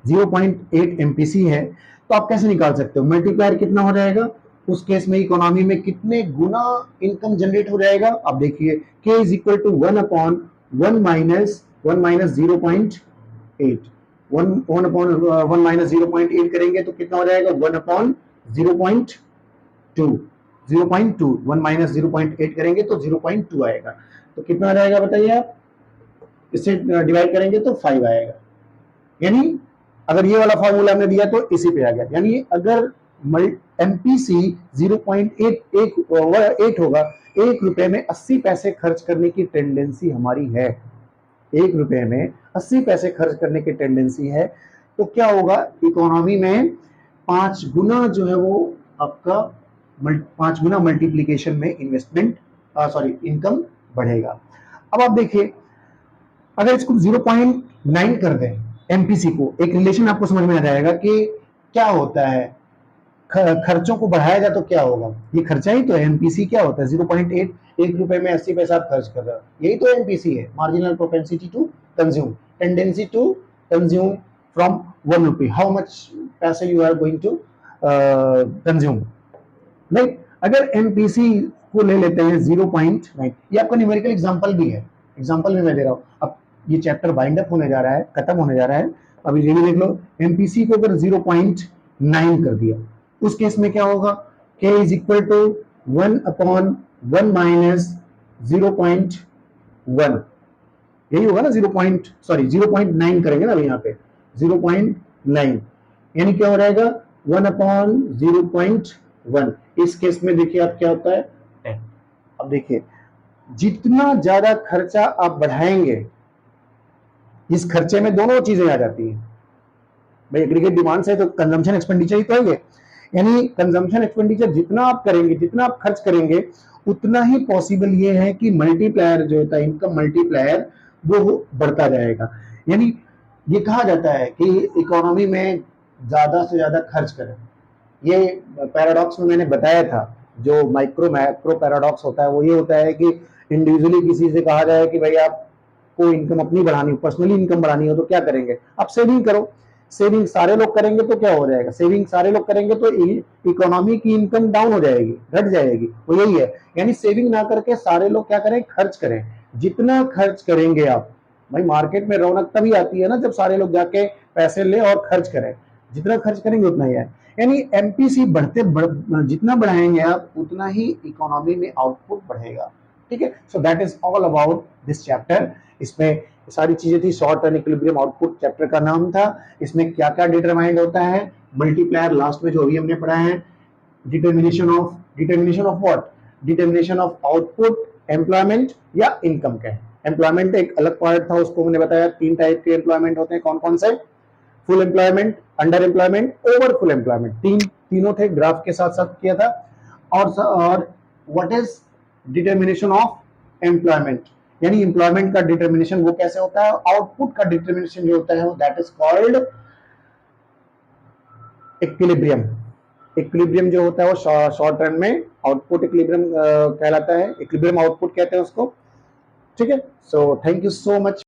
0.8 एमपीसी है, तो आप कैसे निकाल सकते हो? मल्टीप्लायर कितना हो जाएगा उस केस में, इकोनॉमी में कितने गुना इनकम जनरेट हो जाएगा? आप देखिए, K is equal to 1/1 minus 0.8, 1/1 minus 0.8 करेंगे तो कितना हो जाएगा? 1/0.2, 0.2, 1 माइनस 0.8 करेंगे तो 0.2 आएगा। तो कितना आ जाएगा बताइए आप? इससे डिवाइड करेंगे तो 5 आएगा। यानी अगर ये वाला फॉर्मूला हमने दिया तो इसी पे आ गया। यानी अगर एमपीसी 0.8 होगा। 1 रुपए में 80 पैसे खर्च करने की टेंडेंसी हमारी है। 1 रुपए में 80 पैसे खर्च करने की टेंडेंसी है, तो क्या होगा, इकोनॉमी में 5 गुना जो है वो आपका 5 गुना मल्टीप्लीकेशन में इन्वेस्टमेंट सॉरी इनकम बढ़ेगा। अब आप देखिए, अगर इसको 0.9 कर दें एमपीसी को, एक रिलेशन आपको समझ में आ जाएगा कि क्या होता है, खर्चों को बढ़ाया जाए तो क्या होगा। ये खर्चा ही तो है। एमपीसी क्या होता है, 0.8, 1 रुपए में 80 पैसा आप खर्च कर रहे हो, यही तो एमपीसी है, marginal propensity to consume, tendency to consume from 1 rupee, how much पैसे you are going to consume. Right, अगर एमपीसी को ले लेते हैं 0.9, ये आपका न्यूमेरिकल एग्जांपल भी है, एग्जांपल भी मैं दे रहा हूं। अब ये चैप्टर वाइंड अप होने जा रहा है, खत्म होने जा रहा है, अभी ये भी देख लो। एमपीसी को अगर 0.9 कर दिया, उस केस में क्या होगा, k is equal to 1/1 minus 0.1, यही होगा ना, 0.9 करेंगे ना अभी यहाँ पे 0.9, यानी क्या हो जाएगा 1/0.1। इस केस में देखिए आप क्या होता है 10। अब देखिए, जितना ज्यादा खर्चा आप बढ़ाएंगे, इस खर्चे में दोनों चीजें आ जाती हैं भाई, एग्रीगेट डिमांड से तो कंजम्पशन एक्सपेंडिचर ही तो है, यानी कंजम्पशन एक्सपेंडिचर जितना आप करेंगे, जितना आप खर्च करेंगे, उतना ही पॉसिबल ये है कि मल्टीप्लायर जो होता है, इनकम मल्टीप्लायर, वो बढ़ता जाएगा। यानी ये कहा जाता है कि इकोनॉमी में ज्यादा से ज्यादा खर्च करें। ये पैराडॉक्स में मैंने बताया था, जो माइक्रो मैक्रो पैराडॉक्स होता है वो ये होता है कि इंडिविजुअली किसी से कहा जाए कि भाई आपको इनकम अपनी बढ़ानी हो, पर्सनली इनकम बढ़ानी हो, तो क्या करेंगे, आप सेविंग करो। सेविंग सारे लोग करेंगे तो क्या हो जाएगा, सेविंग सारे लोग करेंगे तो इकोनॉमी की इनकम डाउन हो जाएगी, घट जाएगी, वो यही है। यानी सेविंग ना करके सारे लोग क्या करें, खर्च करें। जितना खर्च करेंगे आप, भाई मार्केट में रौनक तभी आती है ना जब सारे लोग जाके पैसे ले और खर्च करें, जितना खर्च करेंगे उतना ही है। यानी एमपीसी जितना बढ़ाएंगे आप, उतना ही इकोनॉमी में आउटपुट बढ़ेगा। ठीक है, so that is all about this chapter. इसमें सारी चीजें थी, short term equilibrium output chapter का नाम था। इसमें क्या क्या डिटरमाइंड होता है, मल्टीप्लायर लास्ट में जो अभी हमने पढ़ा है, determination of what, determination of output, employment या इनकम का। एम्प्लॉयमेंट एक अलग पार्ट था, उसको मैंने बताया 3 टाइप के एम्प्लॉयमेंट होते हैं, कौन कौन से, full employment, under employment, over full employment, तीनों थे, ग्राफ के साथ साथ किया था। और what is determination of employment, यानी एम्प्लॉयमेंट का डिटर्मिनेशन वो कैसे होता है, आउटपुट का डिटर्मिनेशन जो होता है that is called equilibrium. Equilibrium जो होता है वो शॉर्ट रन में आउटपुट इक्विलिब्रियम कहलाता है, इक्विलिब्रियम आउटपुट कहते हैं उसको। ठीक है, so thank you so much.